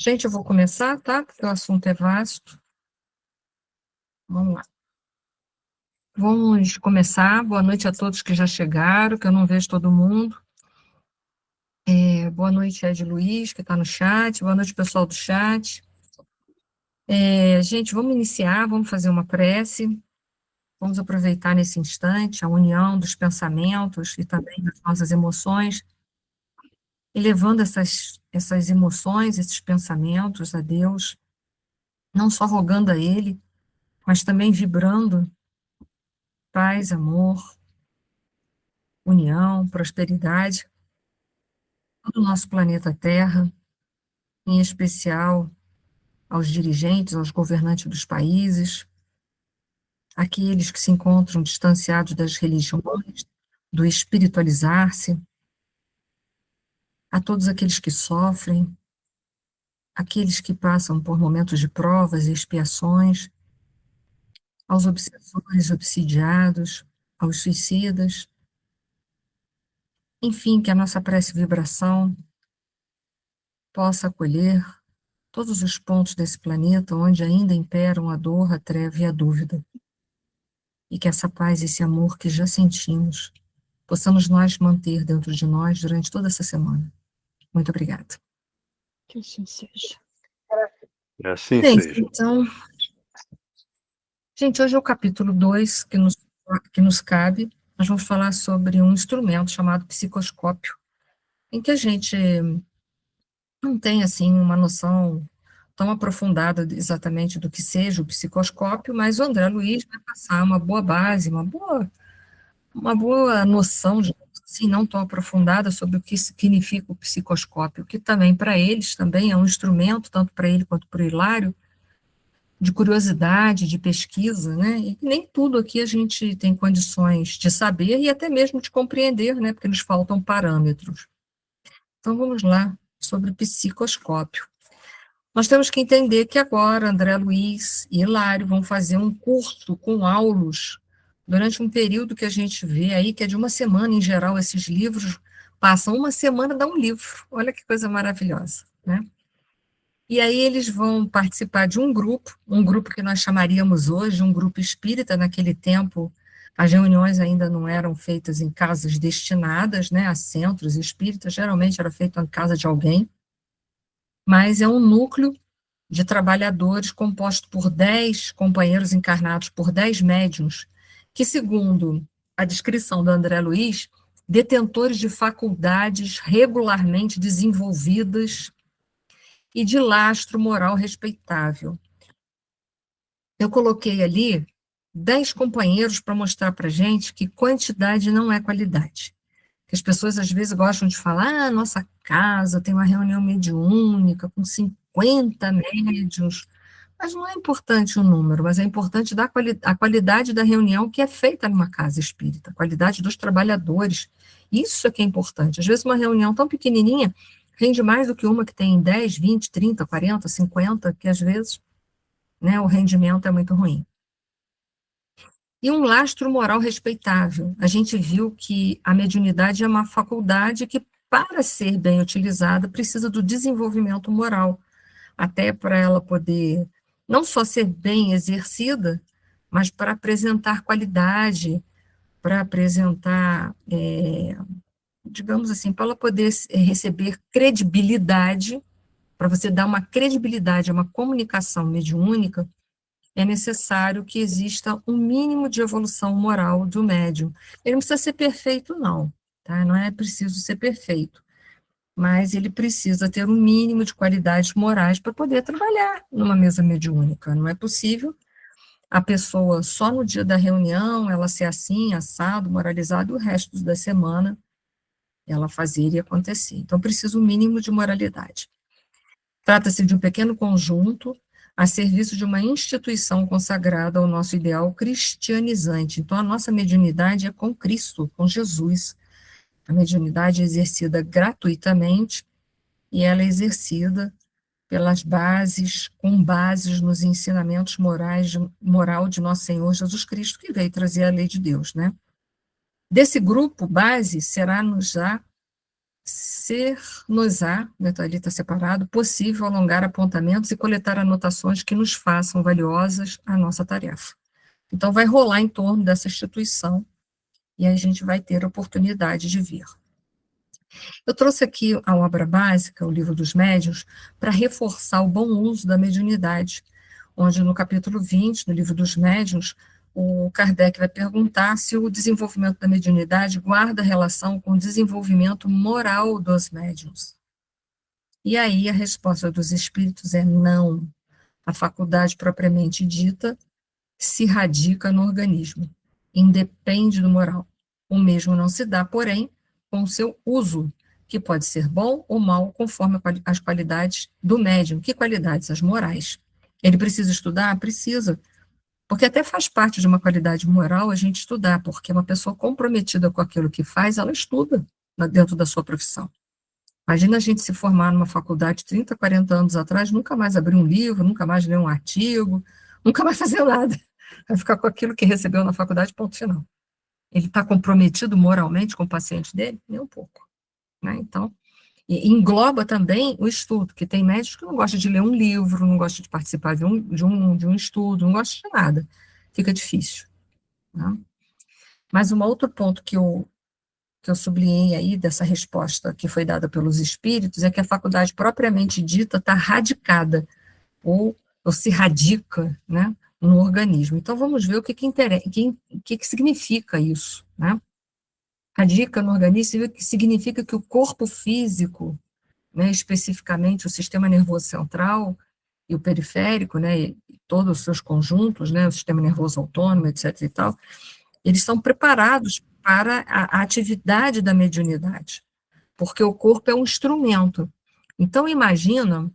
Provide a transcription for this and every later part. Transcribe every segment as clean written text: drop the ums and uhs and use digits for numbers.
Gente, eu vou começar, tá? Porque o assunto é vasto. Vamos lá. Vamos começar. Boa noite a todos que já chegaram, que eu não vejo todo mundo. Boa noite, Ed Luiz, que está no chat. Boa noite, pessoal do chat. Gente, vamos iniciar, vamos fazer uma prece. Vamos aproveitar nesse instante a união dos pensamentos e também das nossas emoções, elevando essas emoções, esses pensamentos a Deus, não só rogando a Ele, mas também vibrando paz, amor, união, prosperidade, todo o nosso planeta Terra, em especial aos dirigentes, aos governantes dos países, aqueles que se encontram distanciados das religiões, do espiritualizar-se, a todos aqueles que sofrem, aqueles que passam por momentos de provas e expiações, aos obsessores, obsidiados, aos suicidas, enfim, que a nossa prece vibração possa acolher todos os pontos desse planeta onde ainda imperam a dor, a treva e a dúvida. E que essa paz e esse amor que já sentimos, possamos nós manter dentro de nós durante toda essa semana. Muito obrigada. Que assim seja. Que assim Gente, seja. então, hoje é o capítulo 2 que nos cabe. Nós vamos falar sobre um instrumento chamado psicoscópio, em que a gente não tem, assim, uma noção tão aprofundada exatamente do que seja o psicoscópio, mas o André Luiz vai passar uma boa base, uma boa noção, assim, não tão aprofundada sobre o que significa o psicoscópio, que também, para eles, também é um instrumento, tanto para ele quanto para o Hilário, de curiosidade, de pesquisa, né, e nem tudo aqui a gente tem condições de saber e até mesmo de compreender, né, porque nos faltam parâmetros. Então, vamos lá, sobre o psicoscópio. Nós temos que entender que agora André Luiz e Hilário vão fazer um curso com aulos durante um período que a gente vê aí, que é de uma semana, em geral, esses livros passam uma semana, dá um livro, olha que coisa maravilhosa, né? E aí eles vão participar de um grupo que nós chamaríamos hoje, um grupo espírita. Naquele tempo, as reuniões ainda não eram feitas em casas destinadas, né, a centros espíritas, geralmente era feito em casa de alguém, mas é um núcleo de trabalhadores composto por 10 companheiros encarnados, por 10 médiuns, que, segundo a descrição do André Luiz, detentores de faculdades regularmente desenvolvidas e de lastro moral respeitável. Eu coloquei ali 10 companheiros para mostrar para a gente que quantidade não é qualidade. As pessoas às vezes gostam de falar, nossa casa tem uma reunião mediúnica com 50 médiuns, mas não é importante o número, mas é importante a qualidade da reunião que é feita numa casa espírita, a qualidade dos trabalhadores, isso é que é importante. Às vezes uma reunião tão pequenininha rende mais do que uma que tem 10, 20, 30, 40, 50, que às vezes, né, o rendimento é muito ruim. E um lastro moral respeitável. A gente viu que a mediunidade é uma faculdade que, para ser bem utilizada, precisa do desenvolvimento moral, até para ela poder não só ser bem exercida, mas para apresentar qualidade, para apresentar, digamos assim, para ela poder receber credibilidade, para você dar uma credibilidade a uma comunicação mediúnica, é necessário que exista um mínimo de evolução moral do médium. Ele não precisa ser perfeito, não, tá? Não é preciso ser perfeito, mas ele precisa ter um mínimo de qualidades morais para poder trabalhar numa mesa mediúnica. Não é possível a pessoa, só no dia da reunião, ela ser assim, assado, moralizado, e o resto da semana ela fazer e acontecer. Então, precisa um mínimo de moralidade. Trata-se de um pequeno conjunto a serviço de uma instituição consagrada ao nosso ideal cristianizante. Então, a nossa mediunidade é com Cristo, com Jesus. A mediunidade é exercida gratuitamente e ela é exercida pelas bases, com bases nos ensinamentos moral de nosso Senhor Jesus Cristo, que veio trazer a lei de Deus, né? Desse grupo base será-nos já ser-nos-á, né, ali está separado, possível alongar apontamentos e coletar anotações que nos façam valiosas a nossa tarefa. Então, vai rolar em torno dessa instituição, e aí a gente vai ter a oportunidade de ver. Eu trouxe aqui a obra básica, o Livro dos Médiuns, para reforçar o bom uso da mediunidade, onde no capítulo 20, no Livro dos Médiuns, o Kardec vai perguntar se o desenvolvimento da mediunidade guarda relação com o desenvolvimento moral dos médiuns. E aí a resposta dos espíritos é não. A faculdade propriamente dita se radica no organismo, independe do moral. O mesmo não se dá, porém, com o seu uso, que pode ser bom ou mal, conforme as qualidades do médium. Que qualidades? As morais. Ele precisa estudar? Precisa. Porque até faz parte de uma qualidade moral a gente estudar, porque uma pessoa comprometida com aquilo que faz, ela estuda dentro da sua profissão. Imagina a gente se formar numa faculdade 30, 40 anos atrás, nunca mais abrir um livro, nunca mais ler um artigo, nunca mais fazer nada. Vai ficar com aquilo que recebeu na faculdade, ponto final. Ele está comprometido moralmente com o paciente dele? Nem um pouco. Né? Então, engloba também o estudo, que tem médicos que não gostam de ler um livro, não gostam de participar de um estudo, não gostam de nada. Fica difícil. Né? Mas um outro ponto que eu sublinhei aí dessa resposta que foi dada pelos espíritos é que a faculdade propriamente dita está radicada, ou se radica, né, no organismo. Então, vamos ver o que significa isso, né? Radica no organismo significa que o corpo físico, né, especificamente o sistema nervoso central e o periférico, né, e todos os seus conjuntos, né, o sistema nervoso autônomo, etc. e tal, eles são preparados para a atividade da mediunidade, porque o corpo é um instrumento. Então, imagina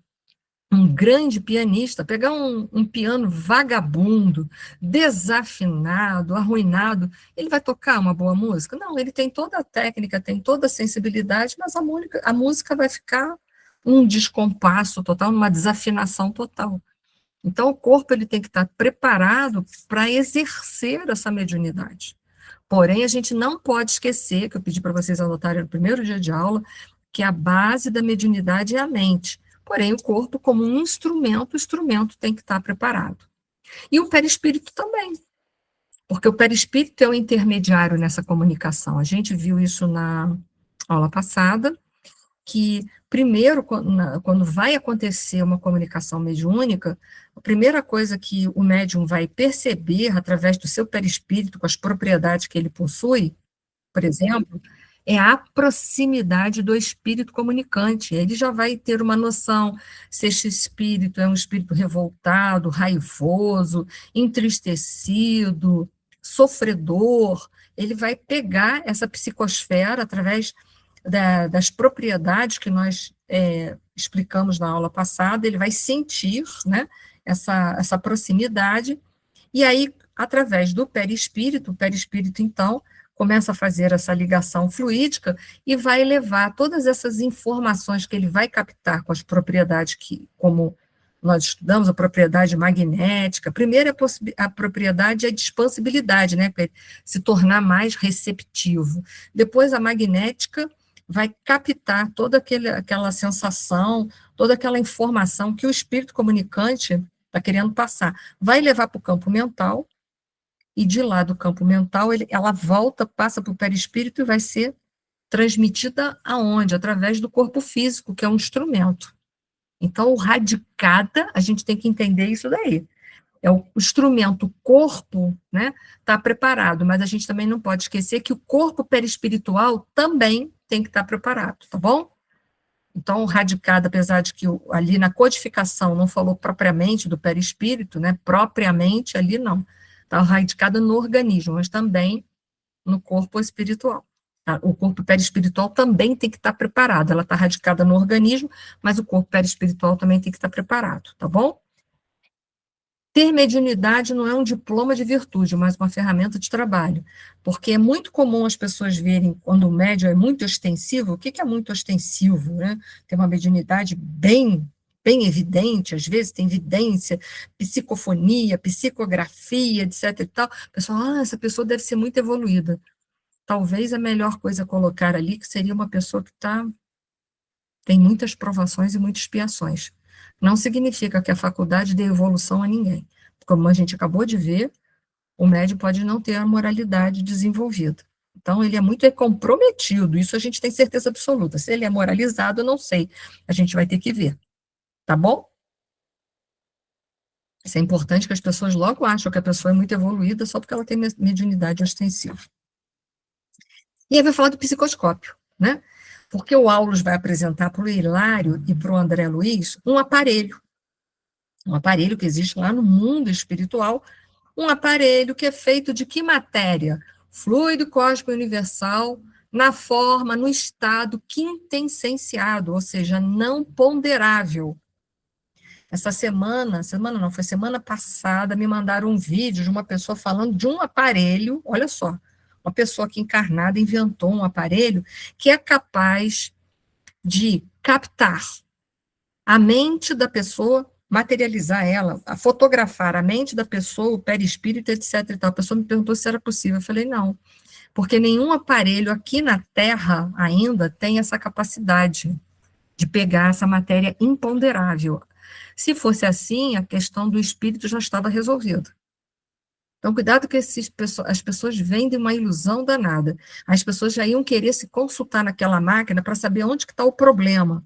um grande pianista pegar um piano vagabundo, desafinado, arruinado, ele vai tocar uma boa música? Não, ele tem toda a técnica, tem toda a sensibilidade, mas a música vai ficar um descompasso total, uma desafinação total. Então, o corpo ele tem que estar preparado para exercer essa mediunidade. Porém, a gente não pode esquecer, que eu pedi para vocês anotarem no primeiro dia de aula, que a base da mediunidade é a mente. Porém, o corpo, como um instrumento, o instrumento tem que estar preparado. E o perispírito também, porque o perispírito é o intermediário nessa comunicação. A gente viu isso na aula passada, que primeiro, quando vai acontecer uma comunicação mediúnica, a primeira coisa que o médium vai perceber através do seu perispírito, com as propriedades que ele possui, por exemplo, é a proximidade do espírito comunicante. Ele já vai ter uma noção se este espírito é um espírito revoltado, raivoso, entristecido, sofredor. Ele vai pegar essa psicosfera através das propriedades que nós explicamos na aula passada, ele vai sentir, né, essa proximidade, e aí, através do perispírito, o perispírito, então, começa a fazer essa ligação fluídica e vai levar todas essas informações que ele vai captar com as propriedades que, como nós estudamos, a propriedade magnética. Primeiro, a propriedade é de expansibilidade, né, para ele se tornar mais receptivo. Depois, a magnética vai captar toda aquela sensação, toda aquela informação que o espírito comunicante está querendo passar. Vai levar para o campo mental, e de lá do campo mental, ela volta, passa para o perispírito e vai ser transmitida aonde? Através do corpo físico, que é um instrumento. Então, o radicada, a gente tem que entender isso daí. É o instrumento, o corpo, né, está preparado, mas a gente também não pode esquecer que o corpo perispiritual também tem que estar preparado, tá bom? Então, o radicado, apesar de que ali na codificação não falou propriamente do perispírito, né, propriamente ali não, está radicado no organismo, mas também no corpo espiritual. Tá? O corpo perispiritual também tem que estar preparado, ela está radicada no organismo, mas o corpo perispiritual também tem que estar preparado, tá bom? Ter mediunidade não é um diploma de virtude, mas uma ferramenta de trabalho, porque é muito comum as pessoas verem quando o médium é muito ostensivo. O que é muito ostensivo, né? Tem uma mediunidade bem evidente, às vezes tem vidência, psicofonia, psicografia, etc e tal. O pessoal, essa pessoa deve ser muito evoluída. Talvez a melhor coisa a colocar ali, que seria uma pessoa que está tem muitas provações e muitas expiações. Não significa que a faculdade dê evolução a ninguém. Como a gente acabou de ver, o médium pode não ter a moralidade desenvolvida. Então, ele é muito comprometido, isso a gente tem certeza absoluta. Se ele é moralizado, eu não sei. A gente vai ter que ver. Tá bom? Isso é importante, que as pessoas logo acham que a pessoa é muito evoluída só porque ela tem mediunidade ostensiva. E aí vai falar do psicoscópio, né? Porque o Aulus vai apresentar para o Hilário e para o André Luiz um aparelho que existe lá no mundo espiritual, um aparelho que é feito de que matéria? Fluido cósmico universal, na forma, no estado quintessenciado, ou seja, não ponderável. Essa semana não, foi semana passada, me mandaram um vídeo de uma pessoa falando de um aparelho, olha só, uma pessoa que encarnada inventou um aparelho que é capaz de captar a mente da pessoa, materializar ela, a fotografar a mente da pessoa, o perispírito, etc. E tal. A pessoa me perguntou se era possível. Eu falei, não, porque nenhum aparelho aqui na Terra ainda tem essa capacidade de pegar essa matéria imponderável. Se fosse assim, a questão do espírito já estava resolvida. Então, cuidado que as pessoas vendem uma ilusão danada. As pessoas já iam querer se consultar naquela máquina para saber onde que está o problema.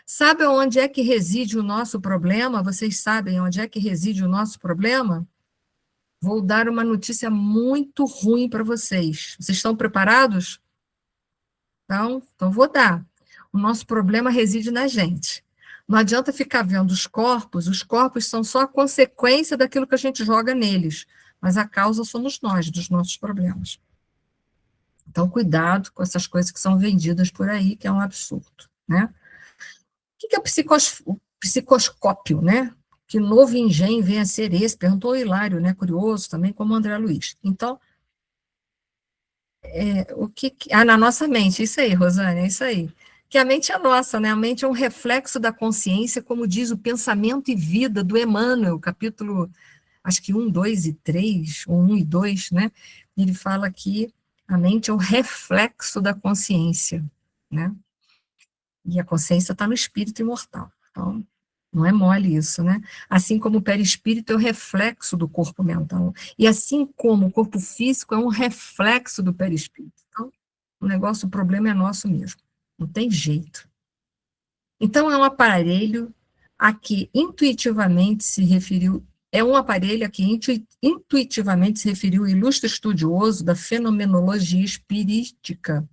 Sabe onde é que reside o nosso problema? Vocês sabem onde é que reside o nosso problema? Vou dar uma notícia muito ruim para vocês. Vocês estão preparados? Então vou dar. O nosso problema reside na gente. Não adianta ficar vendo os corpos são só a consequência daquilo que a gente joga neles, mas a causa somos nós, dos nossos problemas. Então, cuidado com essas coisas que são vendidas por aí, que é um absurdo, né? O que é o psicoscópio, né? Que novo engenho vem a ser esse? Perguntou o Hilário, né? Curioso também, como o André Luiz. Então, na nossa mente, isso aí, Rosane, é isso aí. Que a mente é nossa, né? A mente é um reflexo da consciência, como diz o Pensamento e Vida do Emmanuel, capítulo, acho que 1, 2 e 3, ou 1 e 2, né? Ele fala que a mente é o reflexo da consciência, né? E a consciência está no espírito imortal. Então, não é mole isso, né? Assim como o perispírito é o reflexo do corpo mental. E assim como o corpo físico é um reflexo do perispírito. Então, o problema é nosso mesmo. Não tem jeito. Então, é um aparelho a que intuitivamente se referiu, o ilustre estudioso da fenomenologia espirítica,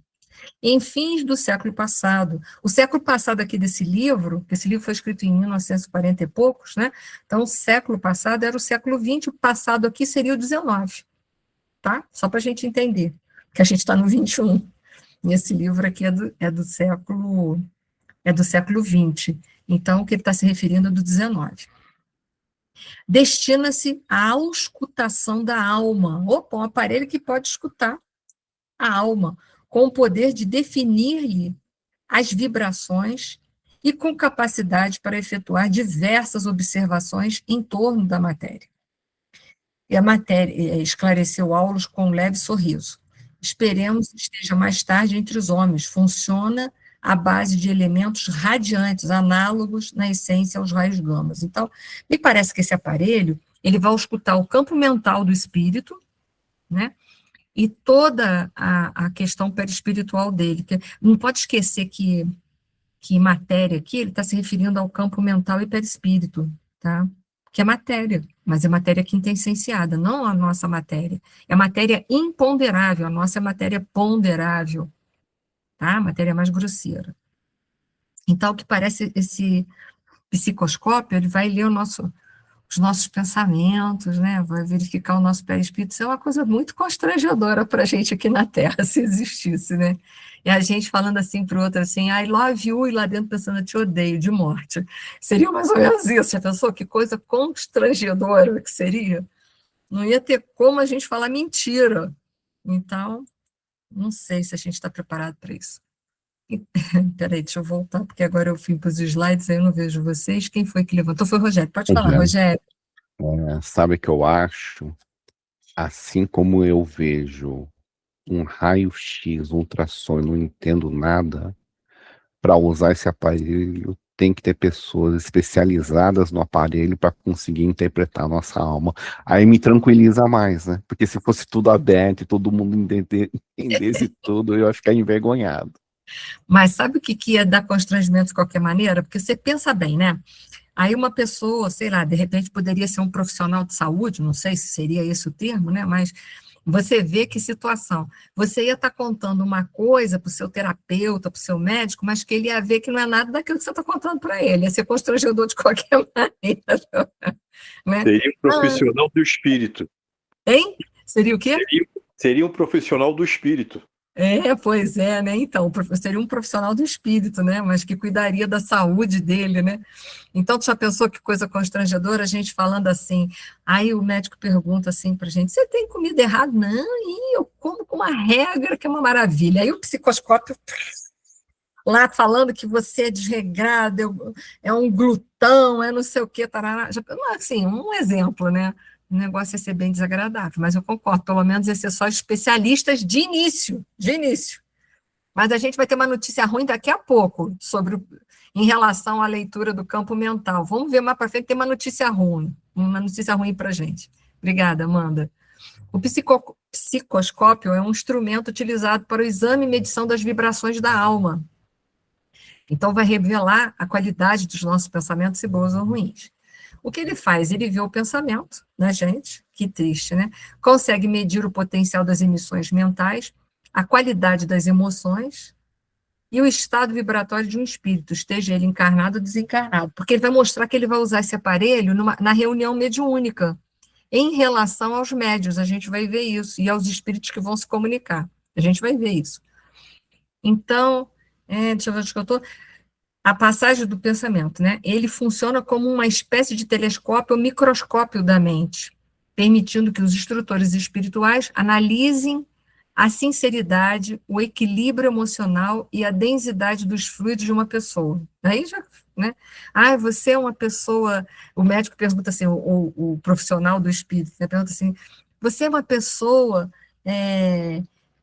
em fins do século passado. O século passado aqui desse livro, que esse livro foi escrito em 1940 e poucos, né? Então, o século passado era o século XX, o passado aqui seria o XIX, tá? Só para a gente entender, que a gente está no XXI. E esse livro aqui é do século XX. Então, o que ele está se referindo é do XIX. Destina-se à auscultação da alma. Opa, um aparelho que pode escutar a alma, com o poder de definir-lhe as vibrações e com capacidade para efetuar diversas observações em torno da matéria. E a matéria esclareceu Aulus com um leve sorriso. Esperemos que esteja mais tarde entre os homens. Funciona à base de elementos radiantes, análogos na essência aos raios gamas. Então, me parece que esse aparelho, ele vai escutar o campo mental do espírito, né? E toda a questão perispiritual dele. Não pode esquecer que matéria aqui, ele está se referindo ao campo mental e perispírito, tá? Que é matéria, mas é matéria quintessenciada, não a nossa matéria. É matéria imponderável, a nossa é matéria ponderável, tá? Matéria mais grosseira. Então, o que parece esse psicoscópio, ele vai ler os nossos pensamentos, né? Vai verificar o nosso perispírito. Isso é uma coisa muito constrangedora para a gente aqui na Terra, se existisse, né? E a gente falando assim para o outro, assim, I love you, e lá dentro pensando, eu te odeio, de morte. Seria mais ou menos isso. Já pensou que coisa constrangedora que seria? Não ia ter como a gente falar mentira. Então, não sei se a gente está preparado para isso. Peraí, deixa eu voltar, porque agora eu fui para os slides, aí eu não vejo vocês. Quem foi que levantou? Foi o Rogério. Pode falar, Rogério. Sabe o que eu acho? Assim como eu vejo um raio-x, um ultrassom, não entendo nada, para usar esse aparelho, tem que ter pessoas especializadas no aparelho para conseguir interpretar a nossa alma. Aí me tranquiliza mais, né? Porque se fosse tudo aberto e todo mundo entendesse tudo, eu ia ficar envergonhado. Mas sabe o que ia dar constrangimento de qualquer maneira? Porque você pensa bem, né? Aí uma pessoa, sei lá, de repente poderia ser um profissional de saúde, não sei se seria esse o termo, né? Mas você vê que situação. Você ia estar contando uma coisa para o seu terapeuta, para o seu médico, mas que ele ia ver que não é nada daquilo que você está contando para ele. Ia ser constrangedor de qualquer maneira. Né? Seria um profissional do espírito. Hein? Seria o quê? Seria um profissional do espírito. Pois é, né? Então, seria um profissional do espírito, né? Mas que cuidaria da saúde dele, né? Então, tu já pensou que coisa constrangedora, a gente falando assim, aí o médico pergunta assim pra gente, você tem comida errada? Não, e eu como com uma regra, que é uma maravilha. Aí o psicoscópio lá falando que você é desregrado, é um glutão, é não sei o quê, tarará. Assim, um exemplo, né? O negócio ia ser bem desagradável, mas eu concordo, pelo menos ia ser só especialistas de início, de início. Mas a gente vai ter uma notícia ruim daqui a pouco, em relação à leitura do campo mental. Vamos ver mais para frente, tem uma notícia ruim para a gente. Obrigada, Amanda. O psicoscópio é um instrumento utilizado para o exame e medição das vibrações da alma. Então, vai revelar a qualidade dos nossos pensamentos, se bons ou ruins. O que ele faz? Ele vê o pensamento na gente, que triste, né? Consegue medir o potencial das emissões mentais, a qualidade das emoções e o estado vibratório de um espírito, esteja ele encarnado ou desencarnado. Porque ele vai mostrar que ele vai usar esse aparelho na reunião mediúnica. Em relação aos médiuns, a gente vai ver isso, e aos espíritos que vão se comunicar. A gente vai ver isso. Então, deixa eu ver onde que eu estou. A passagem do pensamento, né? Ele funciona como uma espécie de telescópio ou microscópio da mente, permitindo que os instrutores espirituais analisem a sinceridade, o equilíbrio emocional e a densidade dos fluidos de uma pessoa. Aí já, né? Você é uma pessoa. O médico pergunta assim, o profissional do espírito, né? Pergunta assim: você é uma pessoa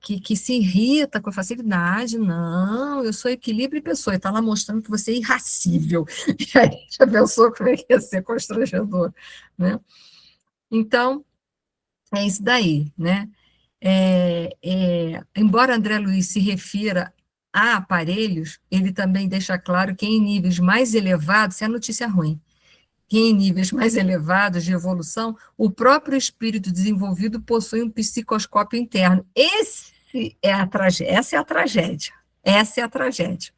que se irrita com facilidade? Não, eu sou equilíbrio e pessoa. E está lá mostrando que você é irracível. E aí já pensou como é que ia ser constrangedor, né? Então, é isso daí, né? Embora André Luiz se refira a aparelhos, ele também deixa claro que em níveis mais elevados, isso é notícia ruim, que em níveis mais elevados de evolução, o próprio espírito desenvolvido possui um psicoscópio interno. Essa é a tragédia. Essa é a tragédia.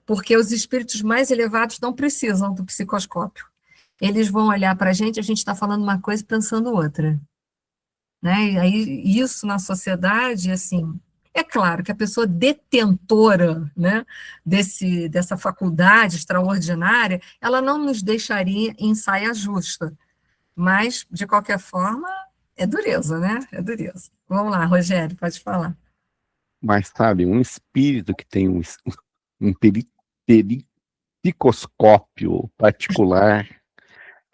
Porque os espíritos mais elevados não precisam do psicoscópio. Eles vão olhar para a gente está falando uma coisa e pensando outra. Né? E aí, isso na sociedade, assim, é claro que a pessoa detentora, né, dessa faculdade extraordinária, ela não nos deixaria em saia justa, mas, de qualquer forma, é dureza, né? É dureza. Vamos lá, Rogério, pode falar. Mas, sabe, um espírito que tem um psicoscópio particular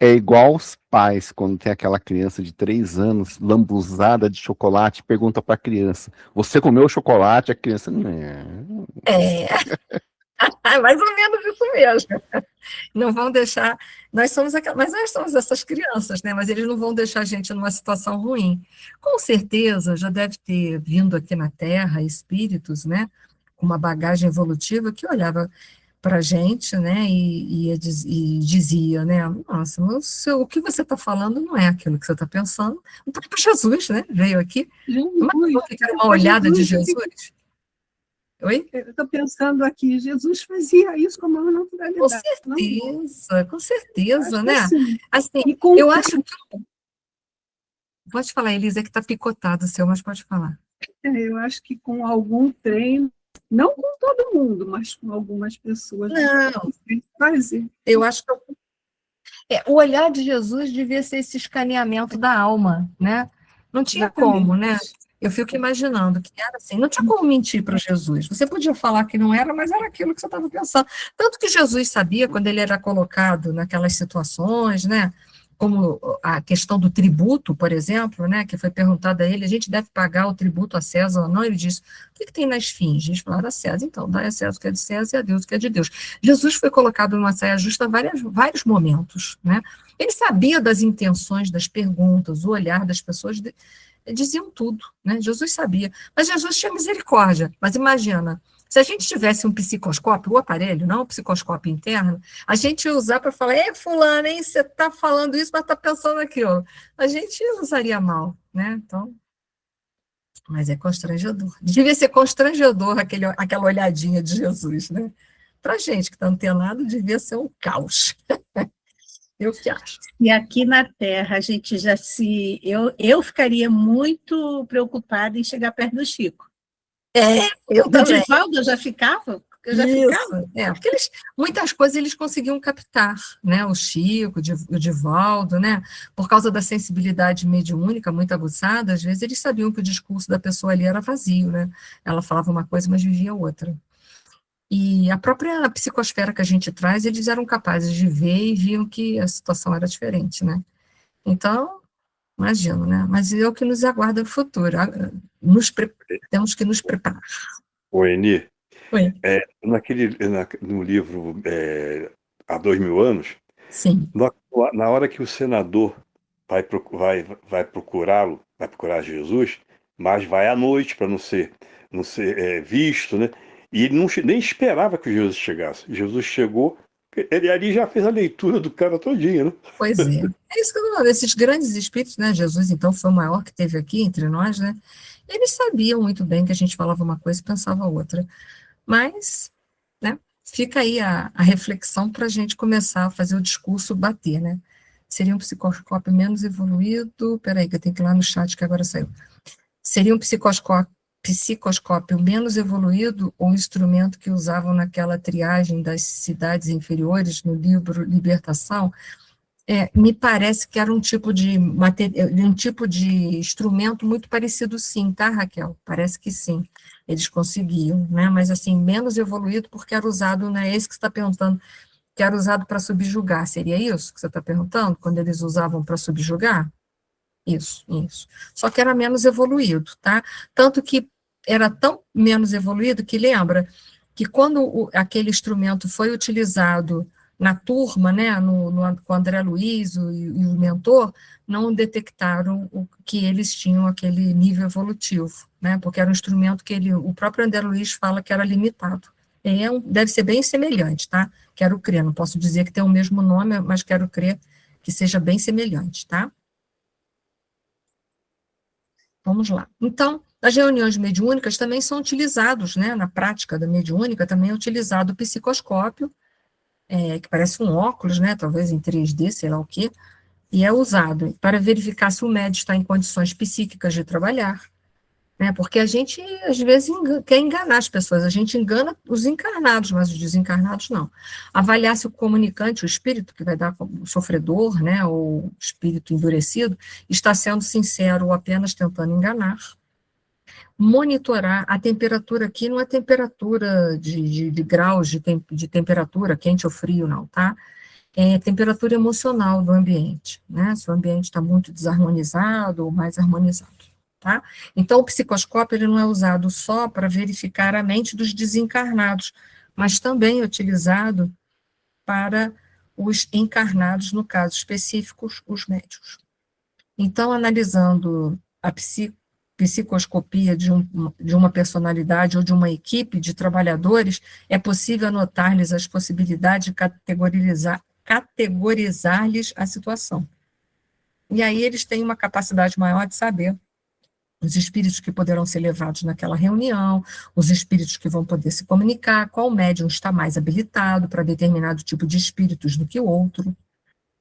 é igual aos pais, quando tem aquela criança de 3 anos, lambuzada de chocolate, pergunta para a criança, você comeu chocolate? A criança, não. Mais ou menos isso mesmo. Não vão deixar, nós somos essas crianças, né? Mas eles não vão deixar a gente numa situação ruim. Com certeza, já deve ter vindo aqui na Terra espíritos, né? Com uma bagagem evolutiva que olhava para a gente, né, e dizia, né, nossa, o que você está falando não é aquilo que você está pensando. O próprio Jesus, né, veio aqui, uma olhada de Jesus. Oi? Eu estou pensando aqui, Jesus fazia isso com a maior naturalidade. Com certeza, né? Assim, eu acho que... Pode falar, Elisa, que está picotado o seu, mas pode falar. Eu acho que com algum treino, não com todo mundo, mas com algumas pessoas. Não, eu acho que o olhar de Jesus devia ser esse escaneamento da alma, né? Não tinha como, né? Eu fico imaginando que era assim, não tinha como mentir para Jesus. Você podia falar que não era, mas era aquilo que você estava pensando. Tanto que Jesus sabia, quando ele era colocado naquelas situações, né? como a questão do tributo, por exemplo, né, que foi perguntado a ele, a gente deve pagar o tributo a César ou não? Ele disse, o que tem na esfinge? Eles falaram a César, então, dá a César o que é de César e a Deus o que é de Deus. Jesus foi colocado numa saia justa em vários momentos, né? Ele sabia das intenções, das perguntas, o olhar das pessoas, diziam tudo, né? Jesus sabia, mas Jesus tinha misericórdia, mas imagina, se a gente tivesse um psicoscópio, o aparelho, não o psicoscópio interno, a gente ia usar para falar, fulano, hein, você está falando isso, mas está pensando aquilo. A gente usaria mal, né? Então, mas é constrangedor. Devia ser constrangedor aquela olhadinha de Jesus, né? Para a gente que está antenado, devia ser um caos. Eu que acho. E aqui na Terra, a gente já se... Eu ficaria muito preocupada em chegar perto do Chico. Eu Do também. Divaldo eu já ficava? Eu já Isso, ficava. porque muitas coisas eles conseguiam captar, né? O Chico, o Divaldo, né? Por causa da sensibilidade mediúnica muito aguçada, às vezes eles sabiam que o discurso da pessoa ali era vazio, né? Ela falava uma coisa, mas vivia outra. E a própria psicosfera que a gente traz, eles eram capazes de ver e viam que a situação era diferente, né? Então, imagino, né? Mas é o que nos aguarda no futuro. Temos que nos preparar. O Eni, Oi. no livro Há 2000 anos, Sim. na hora que o senador vai procurá-lo, vai procurar Jesus, mas vai à noite para não ser visto, né? E ele nem esperava que Jesus chegasse. Jesus chegou, ele ali já fez a leitura do cara todinho, né? Pois é. É isso que eu tô falando, esses grandes espíritos, né? Jesus, então, foi o maior que teve aqui entre nós, né? Eles sabiam muito bem que a gente falava uma coisa e pensava outra. Mas, né? Fica aí a reflexão para a gente começar a fazer o discurso bater, né? Seria um psicoscópio menos evoluído. Peraí, que eu tenho que ir lá no chat que agora saiu. Seria um psicoscópio menos evoluído ou um instrumento que usavam naquela triagem das cidades inferiores no livro Libertação? Me parece que era um tipo de instrumento muito parecido, sim, tá, Raquel? Parece que sim, eles conseguiam, né? Mas assim, menos evoluído porque era usado, não é esse que você está perguntando, que era usado para subjugar, seria isso que você está perguntando? Quando eles usavam para subjugar? Isso. Só que era menos evoluído, tá? Tanto que era tão menos evoluído que lembra que quando aquele instrumento foi utilizado na turma, né, com o André Luiz e o mentor, não detectaram que eles tinham aquele nível evolutivo, né, porque era um instrumento que o próprio André Luiz fala que era limitado. Deve ser bem semelhante, tá? Quero crer, não posso dizer que tem o mesmo nome, mas quero crer que seja bem semelhante, tá? Vamos lá. Então, as reuniões mediúnicas também são utilizados, né, na prática da mediúnica, também é utilizado o psicoscópio, que parece um óculos, né, talvez em 3D, sei lá o quê, e é usado para verificar se o médium está em condições psíquicas de trabalhar, né, porque a gente, às vezes, quer enganar as pessoas, a gente engana os encarnados, mas os desencarnados não. Avaliar se o comunicante, o espírito que vai dar o sofredor, né, ou o espírito endurecido, está sendo sincero ou apenas tentando enganar. Monitorar a temperatura aqui, não é temperatura de graus de temperatura, quente ou frio, não, tá? É temperatura emocional do ambiente, né? Se o ambiente está muito desarmonizado ou mais harmonizado, tá? Então, o psicoscópio, ele não é usado só para verificar a mente dos desencarnados, mas também é utilizado para os encarnados, no caso específico, os médiuns. Então, analisando a psicoscopia de uma personalidade ou de uma equipe de trabalhadores, é possível anotar-lhes as possibilidades de categorizar-lhes a situação. E aí eles têm uma capacidade maior de saber os espíritos que poderão ser levados naquela reunião, os espíritos que vão poder se comunicar, qual médium está mais habilitado para determinado tipo de espíritos do que o outro,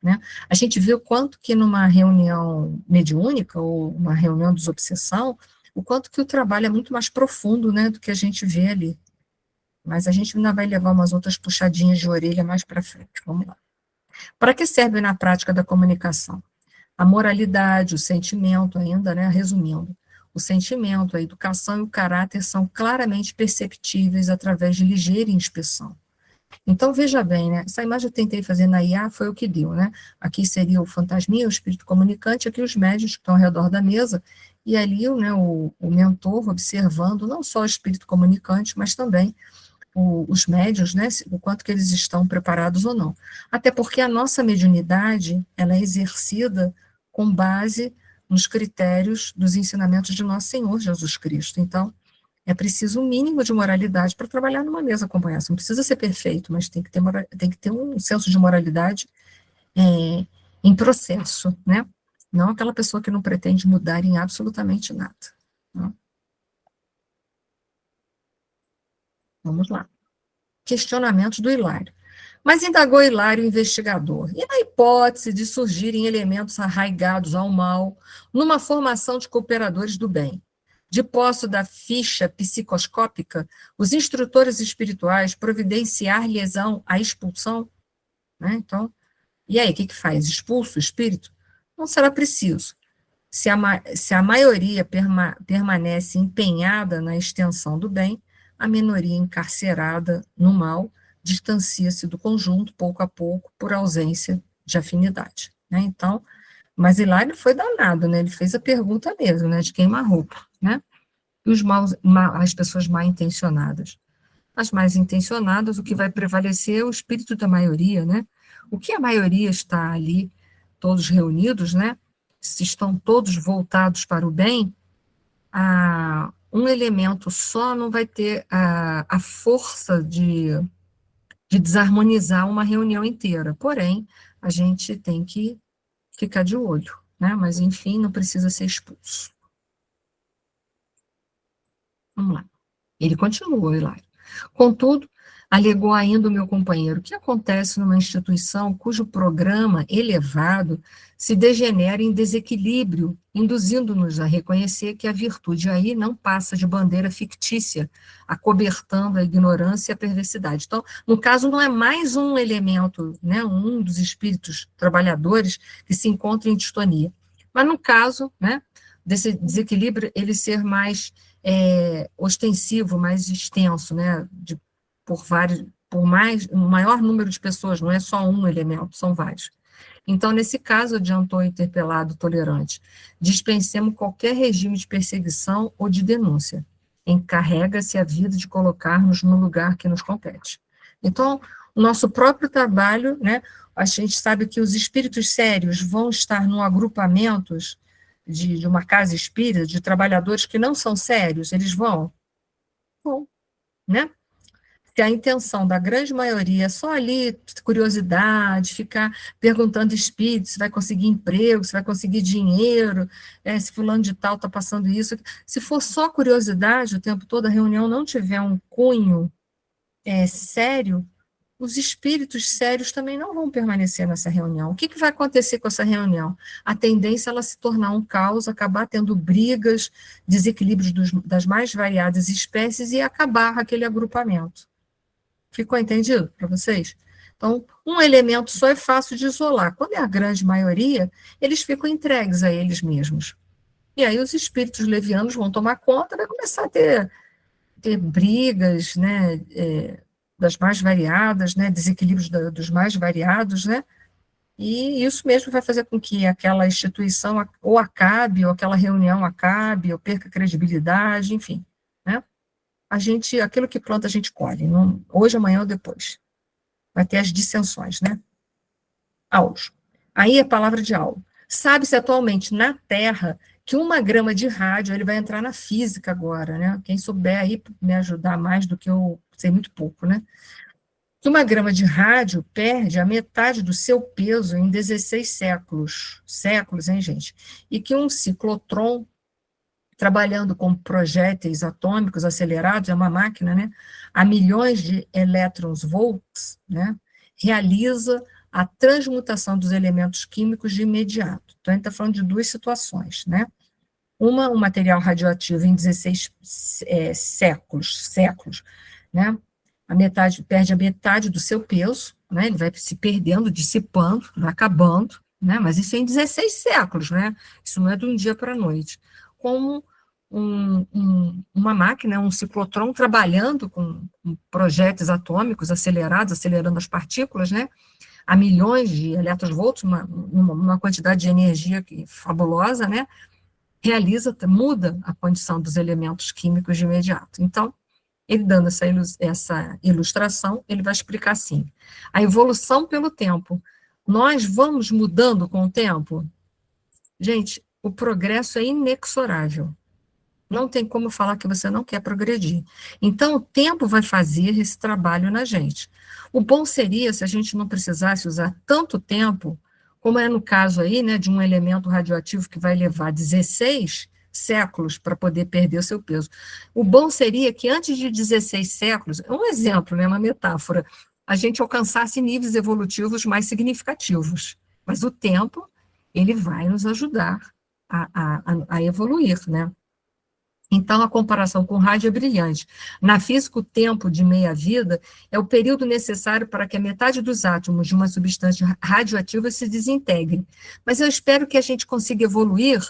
né? A gente vê o quanto que numa reunião mediúnica, ou uma reunião de desobsessão, o quanto que o trabalho é muito mais profundo, né, do que a gente vê ali. Mas a gente ainda vai levar umas outras puxadinhas de orelha mais para frente, vamos lá. Para que serve na prática da comunicação? A moralidade, o sentimento ainda, né, resumindo, o sentimento, a educação e o caráter são claramente perceptíveis através de ligeira inspeção. Então, veja bem, né? Essa imagem eu tentei fazer na IA, foi o que deu, né? Aqui seria o fantasminha, o espírito comunicante, aqui os médiuns que estão ao redor da mesa, e ali, né, o mentor observando não só o espírito comunicante, mas também os médiuns, né, o quanto que eles estão preparados ou não. Até porque a nossa mediunidade, ela é exercida com base nos critérios dos ensinamentos de nosso Senhor Jesus Cristo. Então, é preciso um mínimo de moralidade para trabalhar numa mesa como essa. Não precisa ser perfeito, mas tem que ter um senso de moralidade em processo, né? Não aquela pessoa que não pretende mudar em absolutamente nada. Né? Vamos lá. Questionamentos do Hilário. Mas indagou Hilário, o investigador, e na hipótese de surgirem elementos arraigados ao mal numa formação de cooperadores do bem, de posse da ficha psicoscópica, os instrutores espirituais providenciar-lhes-ão a expulsão? Né? Então, e aí, o que faz? Expulsa o espírito? Não será preciso. Se a maioria permanece empenhada na extensão do bem, a minoria encarcerada no mal distancia-se do conjunto, pouco a pouco, por ausência de afinidade. Né? Então, mas Hilário foi danado, né? Ele fez a pergunta mesmo, né? De queima-roupa, né? E as pessoas mal intencionadas. As mais intencionadas, o que vai prevalecer é o espírito da maioria, né? O que a maioria está ali, todos reunidos, né? Se estão todos voltados para o bem, um elemento só não vai ter a força de desarmonizar uma reunião inteira. Porém, a gente tem que ficar de olho, né? Mas, enfim, não precisa ser expulso. Vamos lá. Ele continuou, Hilário. Contudo, alegou ainda o meu companheiro, o que acontece numa instituição cujo programa elevado se degenera em desequilíbrio, induzindo-nos a reconhecer que a virtude aí não passa de bandeira fictícia, acobertando a ignorância e a perversidade. Então, no caso, não é mais um elemento, né, um dos espíritos trabalhadores que se encontra em distonia. Mas, no caso, né, desse desequilíbrio, ele ser mais ostensivo, mais extenso, né, por um maior número de pessoas, não é só um elemento, são vários. Então, nesse caso, adiantou o interpelado tolerante, dispensemos qualquer regime de perseguição ou de denúncia. Encarrega-se a vida de colocar-nos no lugar que nos compete. Então, o nosso próprio trabalho, né, a gente sabe que os espíritos sérios vão estar num agrupamentos de uma casa espírita, de trabalhadores que não são sérios, eles vão, né? Se a intenção da grande maioria é só ali, curiosidade, ficar perguntando espírito, se vai conseguir emprego, se vai conseguir dinheiro, se fulano de tal está passando isso, se for só curiosidade o tempo todo, a reunião não tiver um cunho sério, os espíritos sérios também não vão permanecer nessa reunião. O que vai acontecer com essa reunião? A tendência é ela se tornar um caos, acabar tendo brigas, desequilíbrios das mais variadas espécies e acabar aquele agrupamento. Ficou entendido para vocês? Então, um elemento só é fácil de isolar. Quando é a grande maioria, eles ficam entregues a eles mesmos. E aí os espíritos levianos vão tomar conta, vai começar a ter brigas, né, das mais variadas, né, desequilíbrios dos mais variados, né, e isso mesmo vai fazer com que aquela instituição ou acabe, ou aquela reunião acabe, ou perca credibilidade, enfim, né, aquilo que planta a gente colhe, não, hoje, amanhã ou depois, vai ter as dissensões, né. Aulos. Aí a palavra de Aulo. Sabe-se atualmente na Terra que 1 grama de rádio, ele vai entrar na física agora, né? Quem souber aí me ajudar mais do que eu sei muito pouco, né? Que 1 grama de rádio perde a metade do seu peso em 16 séculos. Séculos, hein, gente? E que um ciclotron, trabalhando com projéteis atômicos acelerados, é uma máquina, né? A milhões de elétrons-volts, né? Realiza a transmutação dos elementos químicos de imediato. Então, a gente está falando de 2 situações, né? Um material radioativo em 16 séculos, né? Perde a metade do seu peso, né? Ele vai se perdendo, dissipando, vai acabando, né? Mas isso é em 16 séculos, né? Isso não é de um dia para a noite. Como uma máquina, um ciclotrão, trabalhando com projéteis atômicos acelerados, acelerando as partículas, né, a milhões de eletronvolts, uma quantidade de energia fabulosa, né, muda a condição dos elementos químicos de imediato. Então, ele dando essa ilustração, ele vai explicar assim: a evolução pelo tempo. Nós vamos mudando com o tempo? Gente, o progresso é inexorável. Não tem como falar que você não quer progredir. Então, o tempo vai fazer esse trabalho na gente. O bom seria se a gente não precisasse usar tanto tempo, como é no caso aí, né, de um elemento radioativo que vai levar 16 séculos para poder perder o seu peso. O bom seria que antes de 16 séculos, um exemplo, né, uma metáfora, a gente alcançasse níveis evolutivos mais significativos. Mas o tempo, ele vai nos ajudar a evoluir, né? Então, a comparação com o rádio é brilhante. Na física, o tempo de meia-vida é o período necessário para que a metade dos átomos de uma substância radioativa se desintegre. Mas eu espero que a gente consiga evoluir,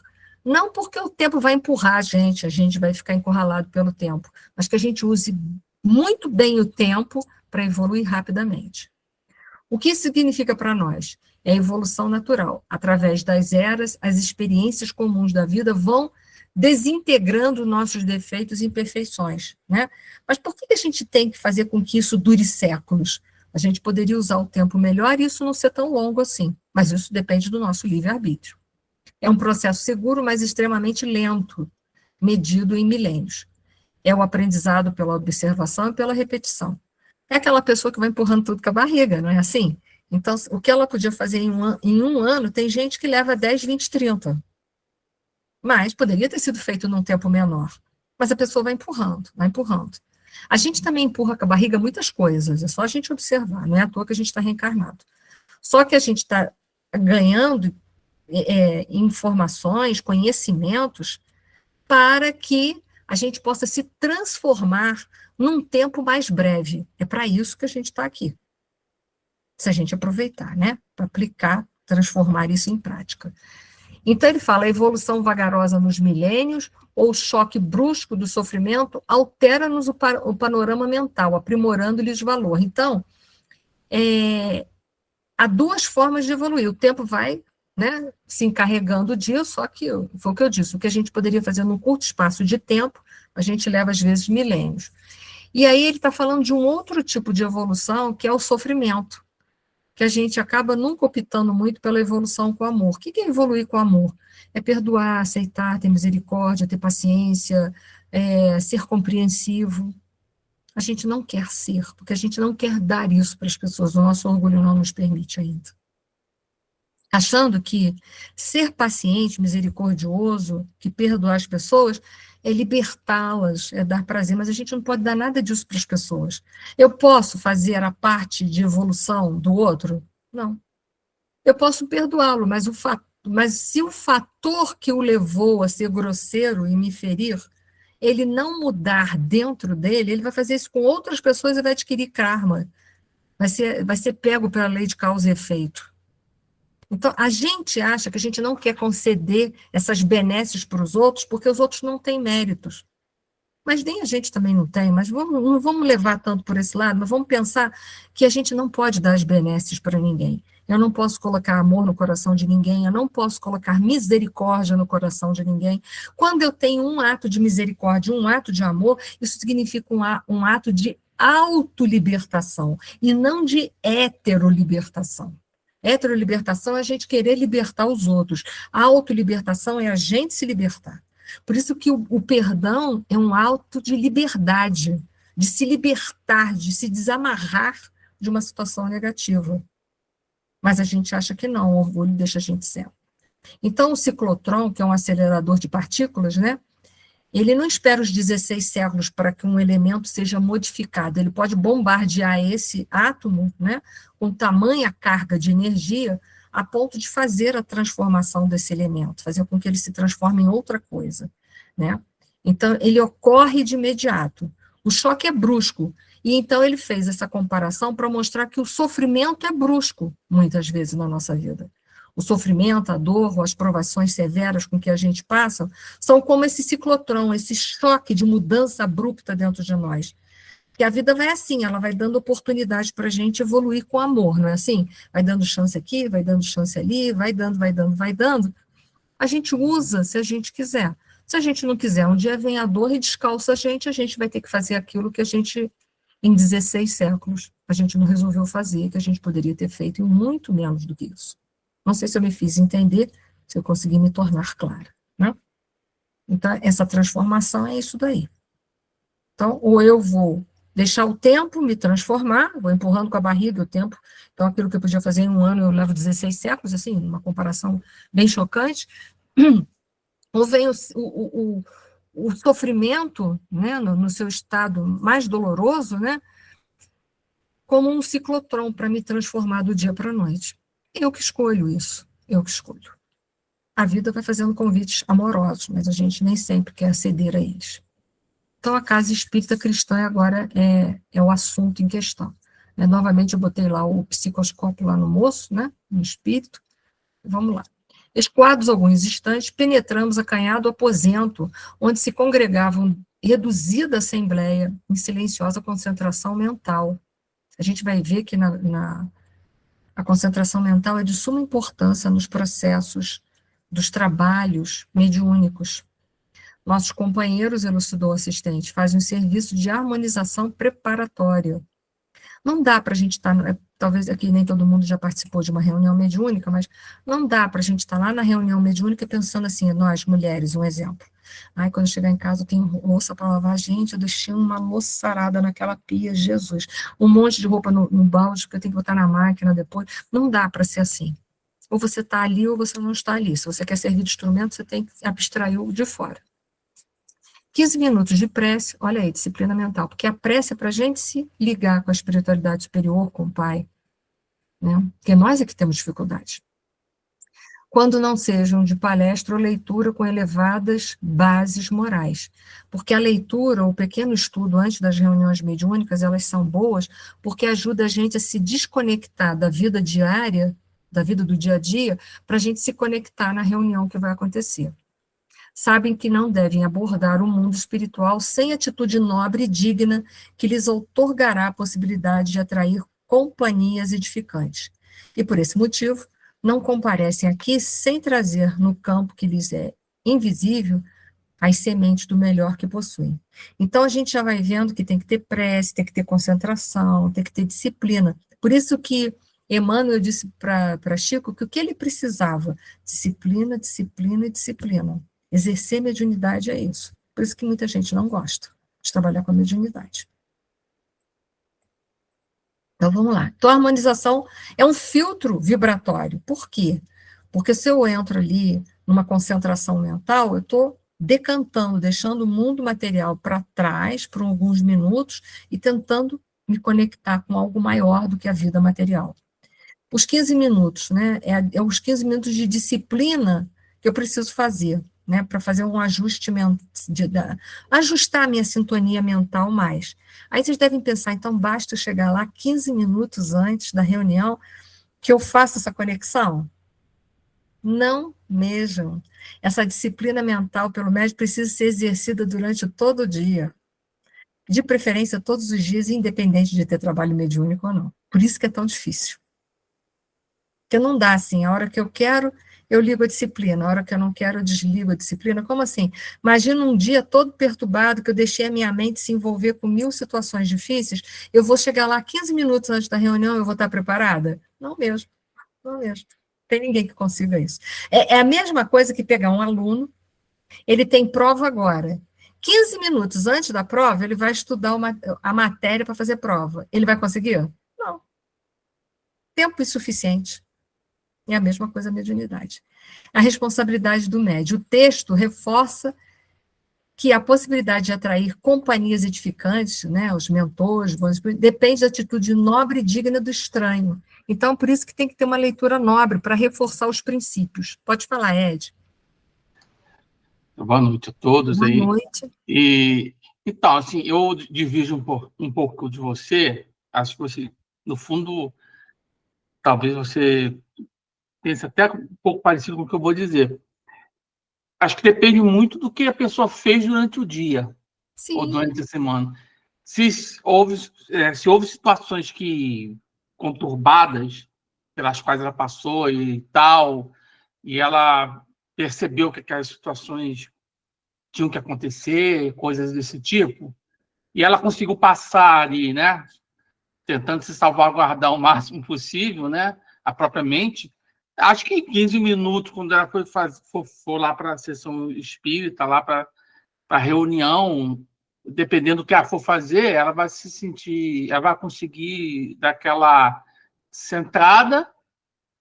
não porque o tempo vai empurrar a gente vai ficar encurralado pelo tempo, mas que a gente use muito bem o tempo para evoluir rapidamente. O que isso significa para nós? É a evolução natural. Através das eras, as experiências comuns da vida vão desintegrando nossos defeitos e imperfeições, né? Mas por que a gente tem que fazer com que isso dure séculos? A gente poderia usar o tempo melhor e isso não ser tão longo assim, mas isso depende do nosso livre-arbítrio. É um processo seguro, mas extremamente lento, medido em milênios. É o aprendizado pela observação e pela repetição. É aquela pessoa que vai empurrando tudo com a barriga, não é assim? Então, o que ela podia fazer em um ano, tem gente que leva 10, 20, 30. Mas poderia ter sido feito num tempo menor. Mas a pessoa vai empurrando, vai empurrando. A gente também empurra com a barriga muitas coisas, é só a gente observar, não é à toa que a gente está reencarnado. Só que a gente está ganhando informações, conhecimentos, para que a gente possa se transformar num tempo mais breve. É para isso que a gente está aqui. Se a gente aproveitar, né? Para aplicar, transformar isso em prática. Então, ele fala, a evolução vagarosa nos milênios ou o choque brusco do sofrimento altera-nos o panorama mental, aprimorando-lhes valor. Então, há duas formas de evoluir. O tempo vai, né, se encarregando disso, só que foi o que eu disse, o que a gente poderia fazer num curto espaço de tempo, a gente leva, às vezes, milênios. E aí ele está falando de um outro tipo de evolução, que é o sofrimento, que a gente acaba nunca optando muito pela evolução com o amor. O que é evoluir com o amor? É perdoar, aceitar, ter misericórdia, ter paciência, ser compreensivo. A gente não quer ser, porque a gente não quer dar isso para as pessoas, o nosso orgulho não nos permite ainda. Achando que ser paciente, misericordioso, que perdoar as pessoas, é libertá-las, é dar prazer, mas a gente não pode dar nada disso para as pessoas. Eu posso fazer a parte de evolução do outro? Não. Eu posso perdoá-lo, mas se o fator que o levou a ser grosseiro e me ferir, ele não mudar dentro dele, ele vai fazer isso com outras pessoas e vai adquirir karma. Vai ser pego pela lei de causa e efeito. Então, a gente acha que a gente não quer conceder essas benesses para os outros, porque os outros não têm méritos. Mas nem a gente também não tem, mas não vamos levar tanto por esse lado, mas vamos pensar que a gente não pode dar as benesses para ninguém. Eu não posso colocar amor no coração de ninguém, eu não posso colocar misericórdia no coração de ninguém. Quando eu tenho um ato de misericórdia, um ato de amor, isso significa um ato de autolibertação, e não de heterolibertação. Heterolibertação é a gente querer libertar os outros. A autolibertação é a gente se libertar. Por isso que o perdão é um ato de liberdade, de se libertar, de se desamarrar de uma situação negativa. Mas a gente acha que não, o orgulho deixa a gente cego. Então, o ciclotrão, que é um acelerador de partículas, né? Ele não espera os 16 séculos para que um elemento seja modificado. Ele pode bombardear esse átomo, né, com tamanha carga de energia a ponto de fazer a transformação desse elemento, fazer com que ele se transforme em outra coisa, né? Então, ele ocorre de imediato. O choque é brusco. E então ele fez essa comparação para mostrar que o sofrimento é brusco, muitas vezes, na nossa vida. o sofrimento, a dor, ou as provações severas com que a gente passa, são como esse ciclotron, esse choque de mudança abrupta dentro de nós. Que a vida vai assim, ela vai dando oportunidade para a gente evoluir com amor, não é assim? Vai dando chance aqui, vai dando chance ali, vai dando, vai dando, vai dando. A gente usa se a gente quiser. Se a gente não quiser, um dia vem a dor e descalça a gente vai ter que fazer aquilo que a gente, em 16 séculos, a gente não resolveu fazer, que a gente poderia ter feito em muito menos do que isso. Não sei se eu me fiz entender, se eu consegui me tornar clara, né? Então, essa transformação é isso daí. Então, ou eu vou deixar o tempo me transformar, vou empurrando com a barriga o tempo, então aquilo que eu podia fazer em um ano, eu levo 16 séculos, assim, uma comparação bem chocante, ou vem o sofrimento, né, no seu estado mais doloroso, né, como um ciclotron para me transformar do dia para a noite. Eu que escolho isso, eu que escolho. A vida vai fazendo convites amorosos, mas a gente nem sempre quer ceder a eles. Então, a casa espírita cristã agora é o assunto em questão. Novamente, eu botei lá o psicoscópio lá no moço, né, no espírito. Vamos lá. Escoados alguns instantes, penetramos acanhado aposento, onde se congregavam reduzida assembleia, em silenciosa concentração mental. A gente vai ver que a concentração mental é de suma importância nos processos dos trabalhos mediúnicos. Nossos companheiros, elucidou o assistente, fazem um serviço de harmonização preparatória. Não dá para a gente estar, talvez aqui nem todo mundo já participou de uma reunião mediúnica, mas não dá para a gente estar lá na reunião mediúnica pensando assim, nós, mulheres, um exemplo. Aí, quando eu chegar em casa, eu tenho louça para lavar. Gente, eu deixei uma moçarada naquela pia, Jesus. Um monte de roupa no balde que eu tenho que botar na máquina depois. Não dá para ser assim. Ou você está ali ou você não está ali. Se você quer servir de instrumento, você tem que abstrair-o de fora. 15 minutos de prece, olha aí, disciplina mental, porque a prece é para a gente se ligar com a espiritualidade superior, com o Pai, né? Porque nós é que temos dificuldade. Quando não sejam de palestra ou leitura com elevadas bases morais, porque a leitura ou o pequeno estudo antes das reuniões mediúnicas, elas são boas porque ajuda a gente a se desconectar da vida diária, da vida do dia a dia, para a gente se conectar na reunião que vai acontecer. Sabem que não devem abordar o mundo espiritual sem atitude nobre e digna que lhes outorgará a possibilidade de atrair companhias edificantes. E por esse motivo, não comparecem aqui sem trazer no campo que lhes é invisível as sementes do melhor que possuem. Então, a gente já vai vendo que tem que ter prece, tem que ter concentração, tem que ter disciplina. Por isso que Emmanuel disse para Chico que o que ele precisava? Disciplina, disciplina e disciplina. Exercer mediunidade é isso. Por isso que muita gente não gosta de trabalhar com a mediunidade. Então, vamos lá. Então, a harmonização é um filtro vibratório. Por quê? Porque se eu entro ali numa concentração mental, eu estou decantando, deixando o mundo material para trás por alguns minutos e tentando me conectar com algo maior do que a vida material. Os 15 minutos, né? É os 15 minutos de disciplina que eu preciso fazer, né, para fazer um ajuste, ajustar a minha sintonia mental mais. Aí vocês devem pensar, então basta eu chegar lá 15 minutos antes da reunião que eu faça essa conexão? Não mesmo. Essa disciplina mental, pelo menos, precisa ser exercida durante todo o dia. De preferência, todos os dias, independente de ter trabalho mediúnico ou não. Por isso que é tão difícil. Porque não dá assim, a hora que eu quero, eu ligo a disciplina, a hora que eu não quero, eu desligo a disciplina. Como assim? Imagina um dia todo perturbado, que eu deixei a minha mente se envolver com 1000 situações difíceis, eu vou chegar lá 15 minutos antes da reunião, eu vou estar preparada? Não mesmo, não mesmo. Tem ninguém que consiga isso. É a mesma coisa que pegar um aluno, ele tem prova agora. 15 minutos antes da prova, ele vai estudar a matéria para fazer prova. Ele vai conseguir? Não. Tempo insuficiente. É a mesma coisa a mediunidade. A responsabilidade do médium. O texto reforça que a possibilidade de atrair companhias edificantes, né, os mentores, depende da atitude nobre e digna do estranho. Então, por isso que tem que ter uma leitura nobre, para reforçar os princípios. Pode falar, Ed. Boa noite a todos. Boa aí. Noite. Então, assim, eu divido um pouco de você. Acho que você, no fundo, talvez você pensa até um pouco parecido com o que eu vou dizer. Acho que depende muito do que a pessoa fez durante o dia ou Sim, durante a semana. Se houve situações conturbadas pelas quais ela passou e tal, e ela percebeu que aquelas situações tinham que acontecer, coisas desse tipo, e ela conseguiu passar ali, né, tentando se salvaguardar o máximo possível, né, a própria mente. Acho que em 15 minutos, quando ela for lá para a sessão espírita, lá para a reunião, dependendo do que ela for fazer, ela vai se sentir, ela vai conseguir dar aquela centrada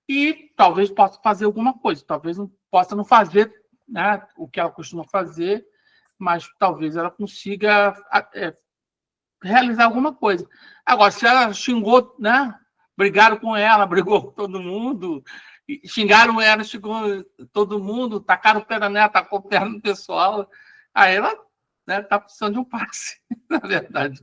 e talvez possa fazer alguma coisa, talvez não possa não fazer, né, o que ela costuma fazer, mas talvez ela consiga realizar alguma coisa. Agora, se ela xingou, né, brigaram com ela, brigou com todo mundo, xingaram ela, xingou todo mundo, tacaram o pé na neta, tacou o pé no pessoal, aí ela, né, tá precisando de um passe, na verdade.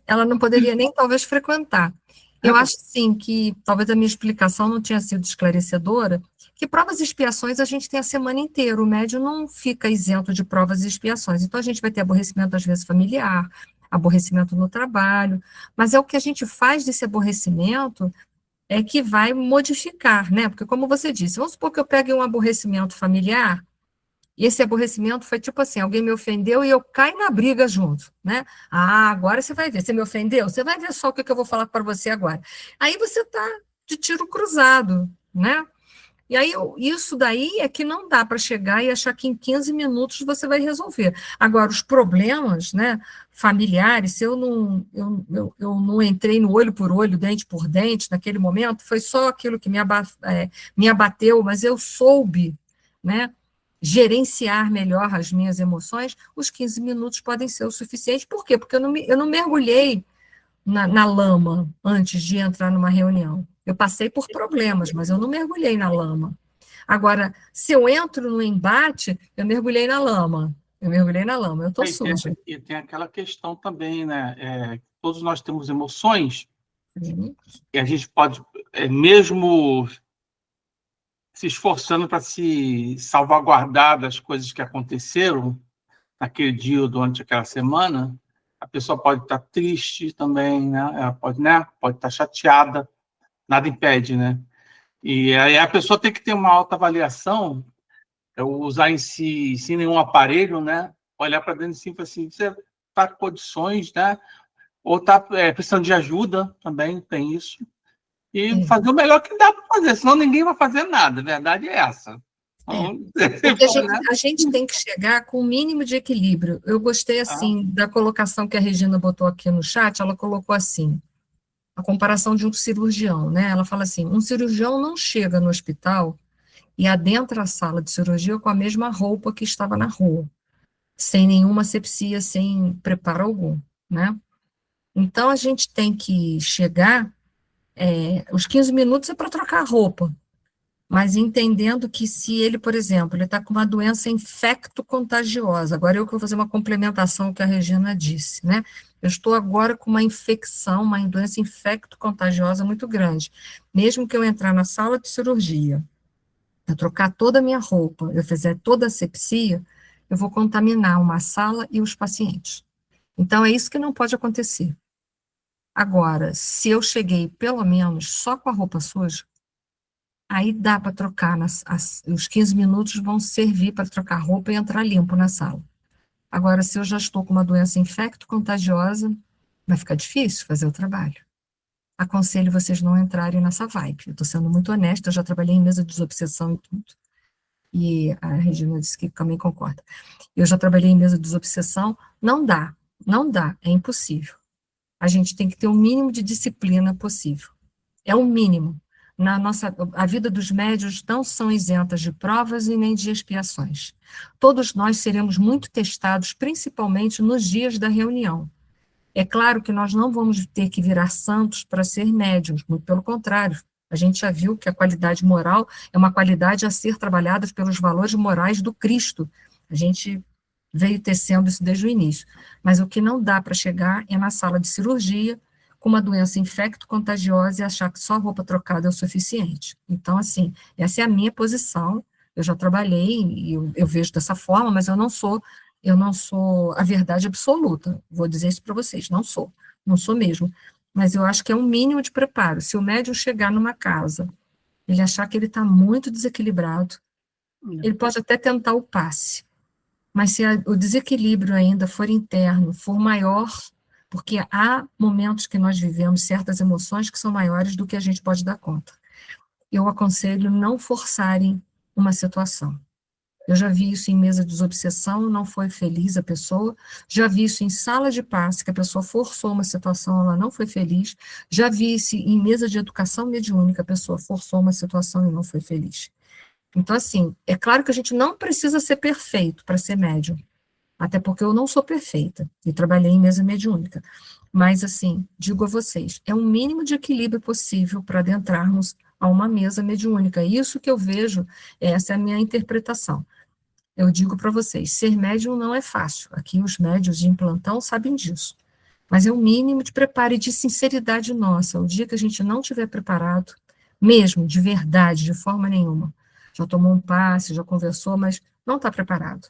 ela não poderia nem talvez frequentar. Eu acho, sim, que talvez a minha explicação não tinha sido esclarecedora, que provas e expiações a gente tem a semana inteira, o médium não fica isento de provas e expiações, então a gente vai ter aborrecimento, às vezes, familiar, aborrecimento no trabalho, mas é o que a gente faz desse aborrecimento é que vai modificar, né? Porque, como você disse, vamos supor que eu pegue um aborrecimento familiar, e esse aborrecimento foi tipo assim, alguém me ofendeu e eu caio na briga junto, né? Ah, agora você vai ver, você me ofendeu? Você vai ver só o que eu vou falar para você agora. Aí você está de tiro cruzado, né? E aí, isso daí é que não dá para chegar e achar que em 15 minutos você vai resolver. Agora, os problemas, né, familiares, se eu não entrei no olho por olho, dente por dente, naquele momento, foi só aquilo que me abateu, mas eu soube, né, gerenciar melhor as minhas emoções, os 15 minutos podem ser o suficiente. Por quê? Porque eu não mergulhei na lama antes de entrar numa reunião. Eu passei por problemas, mas eu não mergulhei na lama. Agora, se eu entro no embate, eu mergulhei na lama. Eu estou suja. E tem aquela questão também, né? Todos nós temos emoções, e a gente pode, mesmo se esforçando para se salvaguardar das coisas que aconteceram naquele dia ou durante aquela semana, a pessoa pode estar triste também, né? Ela pode estar chateada, nada impede, né? E aí a pessoa tem que ter uma autoavaliação, usar em si, sem nenhum aparelho, né? Olhar para dentro de si e falar assim, você está com condições, né? Ou está precisando de ajuda, também tem isso. E fazer o melhor que dá para fazer, senão ninguém vai fazer nada, a verdade é essa. Porque a gente tem que chegar com o mínimo de equilíbrio. Eu gostei, assim, da colocação que a Regina botou aqui no chat, ela colocou assim, a comparação de um cirurgião, né? Ela fala assim, um cirurgião não chega no hospital e adentra a sala de cirurgia com a mesma roupa que estava na rua, sem nenhuma asepsia, sem preparo algum, né? Então, a gente tem que chegar, os 15 minutos é para trocar a roupa, mas entendendo que se ele, por exemplo, ele está com uma doença infecto-contagiosa, agora eu que vou fazer uma complementação ao que a Regina disse, né? Eu estou agora com uma infecção, uma doença infecto-contagiosa muito grande. Mesmo que eu entrar na sala de cirurgia, eu trocar toda a minha roupa, eu fizer toda a asepsia, eu vou contaminar uma sala e os pacientes. Então, é isso que não pode acontecer. Agora, se eu cheguei, pelo menos, só com a roupa suja, aí dá para trocar, os 15 minutos vão servir para trocar roupa e entrar limpo na sala. Agora, se eu já estou com uma doença infecto-contagiosa, vai ficar difícil fazer o trabalho. Aconselho vocês não entrarem nessa vibe. Eu estou sendo muito honesta, eu já trabalhei em mesa de desobsessão e tudo. E a Regina disse que também concorda. Eu já trabalhei em mesa de desobsessão, não dá, é impossível. A gente tem que ter o mínimo de disciplina possível. É o mínimo. A vida dos médiuns não são isentas de provas e nem de expiações. Todos nós seremos muito testados, principalmente nos dias da reunião. É claro que nós não vamos ter que virar santos para ser médiuns, muito pelo contrário. A gente já viu que a qualidade moral é uma qualidade a ser trabalhada pelos valores morais do Cristo. A gente veio tecendo isso desde o início. Mas o que não dá para chegar é na sala de cirurgia, com uma doença infecto-contagiosa e achar que só roupa trocada é o suficiente. Então, assim, essa é a minha posição. Eu já trabalhei e eu vejo dessa forma, mas eu não sou a verdade absoluta. Vou dizer isso para vocês, não sou mesmo. Mas eu acho que é um mínimo de preparo. Se o médium chegar numa casa, ele achar que ele está muito desequilibrado, ele pode até tentar o passe, mas se o desequilíbrio ainda for interno, for maior, porque há momentos que nós vivemos certas emoções que são maiores do que a gente pode dar conta. Eu aconselho não forçarem uma situação. Eu já vi isso em mesa de desobsessão, não foi feliz a pessoa. Já vi isso em sala de passe, que a pessoa forçou uma situação, ela não foi feliz. Já vi isso em mesa de educação mediúnica, a pessoa forçou uma situação e não foi feliz. Então, assim, é claro que a gente não precisa ser perfeito para ser médium, até porque eu não sou perfeita, e trabalhei em mesa mediúnica. Mas, assim, digo a vocês, é um mínimo de equilíbrio possível para adentrarmos a uma mesa mediúnica. Isso que eu vejo, essa é a minha interpretação. Eu digo para vocês, ser médium não é fácil. Aqui os médios de plantão sabem disso. Mas é um mínimo de preparo e de sinceridade nossa. O dia que a gente não estiver preparado, mesmo, de verdade, de forma nenhuma, já tomou um passe, já conversou, mas não está preparado.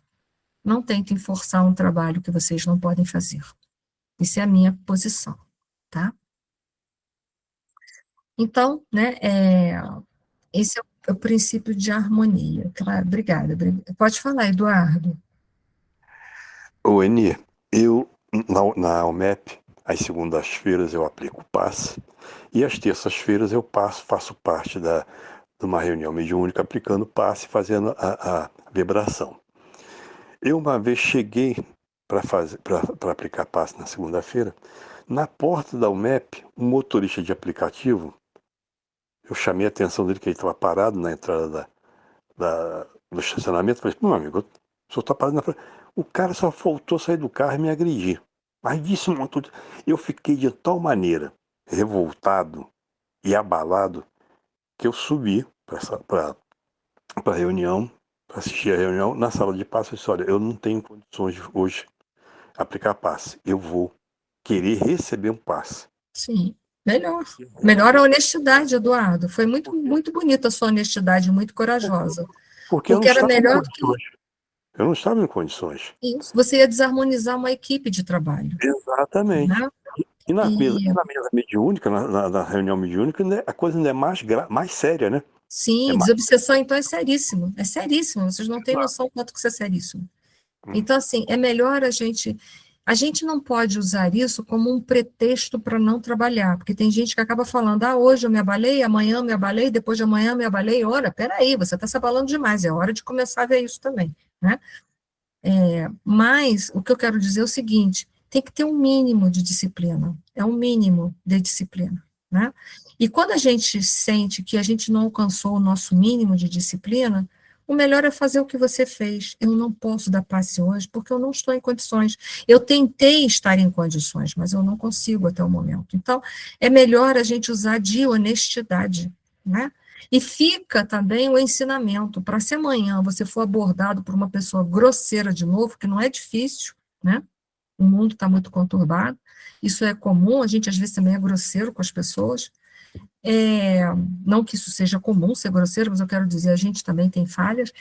Não tentem forçar um trabalho que vocês não podem fazer. Isso é a minha posição, tá? Então, né, esse é o princípio de harmonia. Claro, obrigada. Pode falar, Eduardo. Ô, Eni, eu, na UMEP, às segundas-feiras eu aplico o passe, e às terças-feiras eu faço parte de uma reunião mediúnica aplicando passe, fazendo a vibração. Eu uma vez cheguei para aplicar passe na segunda-feira, na porta da UMEP, um motorista de aplicativo, eu chamei a atenção dele que ele estava parado na entrada do estacionamento, falei, meu amigo, o senhor está parado na frente. O cara só faltou sair do carro e me agredir. Mas disse um montão de... Eu fiquei de tal maneira revoltado e abalado que eu subi para a reunião, para assistir a reunião, na sala de passe. Eu disse, olha, eu não tenho condições de hoje aplicar passe. Eu vou querer receber um passe. Sim, melhor. Melhor a honestidade, Eduardo. Foi muito, muito bonita a sua honestidade, muito corajosa. Porque eu não Porque era estava em melhor que condições. Eu não estava em condições. isso. Você ia desarmonizar uma equipe de trabalho, Exatamente. né? E na E, mesa mediúnica, na reunião mediúnica, né, a coisa ainda é mais séria, né? sim, desobsessão, então, é seríssimo. É seríssimo. Vocês não têm noção quanto que isso é seríssimo. Então, assim, é melhor a gente não pode usar isso como um pretexto para não trabalhar, porque tem gente que acaba falando, hoje eu me abalei, amanhã eu me abalei, depois de amanhã eu me abalei. Ora, peraí, você está se abalando demais, é hora de começar a ver isso também, né? Mas o que eu quero dizer é o seguinte, tem que ter um mínimo de disciplina, é um mínimo de disciplina, né? E quando a gente sente que a gente não alcançou o nosso mínimo de disciplina, o melhor é fazer o que você fez. Eu não posso dar passe hoje porque eu não estou em condições. Eu tentei estar em condições, mas eu não consigo até o momento. Então, é melhor a gente usar de honestidade, né? E fica também o ensinamento, para se amanhã você for abordado por uma pessoa grosseira de novo, que não é difícil, né? O mundo está muito conturbado, isso é comum, a gente às vezes também é grosseiro com as pessoas, não que isso seja comum ser grosseiro, mas eu quero dizer, a gente também tem falhas,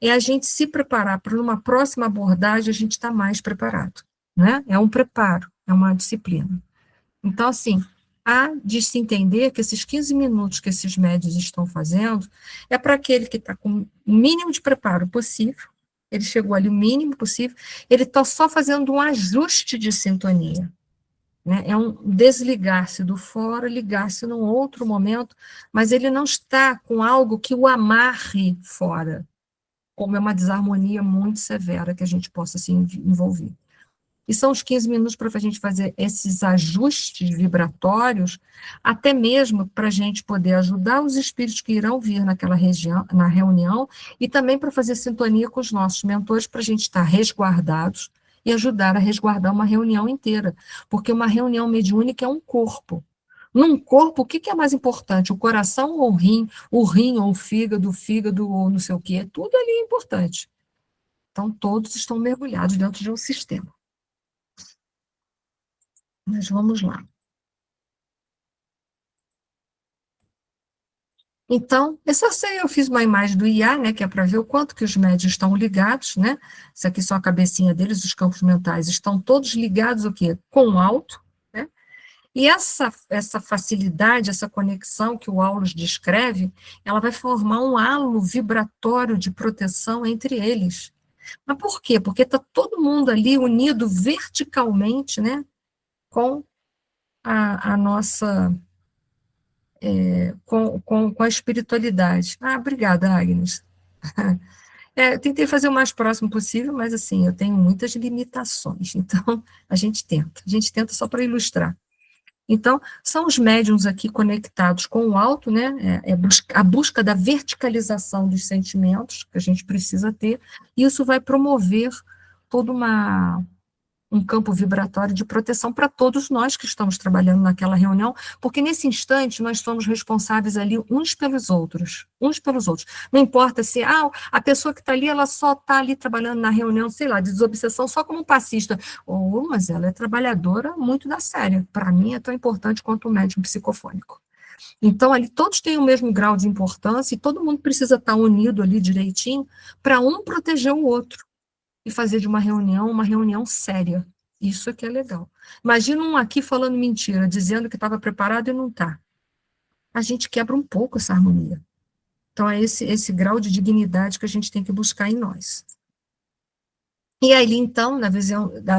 é a gente se preparar para uma próxima abordagem, a gente está mais preparado, né? É um preparo, é uma disciplina. Então, assim, há de se entender que esses 15 minutos que esses médios estão fazendo é para aquele que está com o mínimo de preparo possível, ele chegou ali o mínimo possível, ele está só fazendo um ajuste de sintonia, né? É um desligar-se do fora, ligar-se num outro momento, mas ele não está com algo que o amarre fora, como é uma desarmonia muito severa que a gente possa se envolver. E são os 15 minutos para a gente fazer esses ajustes vibratórios, até mesmo para a gente poder ajudar os espíritos que irão vir naquela região, na reunião, e também para fazer sintonia com os nossos mentores, para a gente estar resguardados e ajudar a resguardar uma reunião inteira. Porque uma reunião mediúnica é um corpo. Num corpo, o que é mais importante? O coração ou o rim ou o fígado ou não sei o quê? Tudo ali é importante. Então, todos estão mergulhados dentro de um sistema. Mas vamos lá. Então, eu fiz uma imagem do IA, né, que é para ver o quanto que os médios estão ligados, né? Isso aqui só a cabecinha deles, os campos mentais estão todos ligados o quê? Com o alto, né? E essa facilidade, essa conexão que o Aulus descreve, ela vai formar um halo vibratório de proteção entre eles. Mas por quê? Porque está todo mundo ali unido verticalmente, né, com a nossa, com a espiritualidade. Obrigada, Agnes. Eu tentei fazer o mais próximo possível, mas assim, eu tenho muitas limitações, então a gente tenta só para ilustrar. Então, são os médiums aqui conectados com o alto, né? A busca da verticalização dos sentimentos que a gente precisa ter, e isso vai promover todo um campo vibratório de proteção para todos nós que estamos trabalhando naquela reunião, porque nesse instante nós somos responsáveis ali uns pelos outros. Não importa se a pessoa que está ali, ela só está ali trabalhando na reunião, sei lá, de desobsessão, só como um passista, mas ela é trabalhadora muito da séria. Para mim é tão importante quanto o médium psicofônico. Então, ali todos têm o mesmo grau de importância e todo mundo precisa estar unido ali direitinho para um proteger o outro e fazer de uma reunião séria. Isso é que é legal. Imagina um aqui falando mentira, dizendo que estava preparado e não está. A gente quebra um pouco essa harmonia. Então, é esse grau de dignidade que a gente tem que buscar em nós. E aí, então, na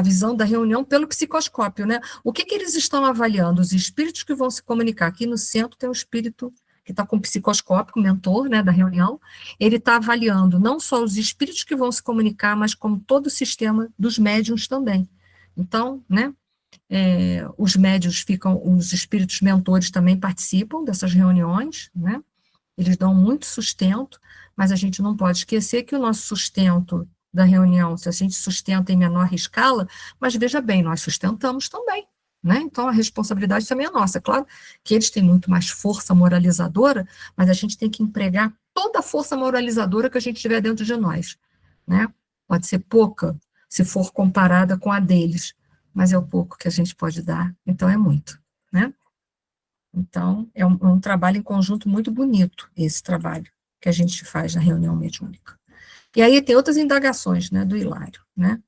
visão da reunião pelo psicoscópio, né? O que eles estão avaliando? Os espíritos que vão se comunicar. Aqui no centro tem um espírito que está com o psicoscópio, o mentor, né, da reunião. Ele está avaliando não só os espíritos que vão se comunicar, mas como todo o sistema dos médiuns também. Então, né, os médiuns os espíritos mentores também participam dessas reuniões, né? Eles dão muito sustento, mas a gente não pode esquecer que o nosso sustento da reunião, se a gente sustenta em menor escala, mas veja bem, nós sustentamos também, né? Então a responsabilidade também é nossa. Claro que eles têm muito mais força moralizadora, mas a gente tem que empregar toda a força moralizadora que a gente tiver dentro de nós, né? Pode ser pouca, se for comparada com a deles, mas é o pouco que a gente pode dar, então é muito, né? Então, é um trabalho em conjunto muito bonito, esse trabalho que a gente faz na reunião mediúnica. E aí tem outras indagações, né, do Hilário, né?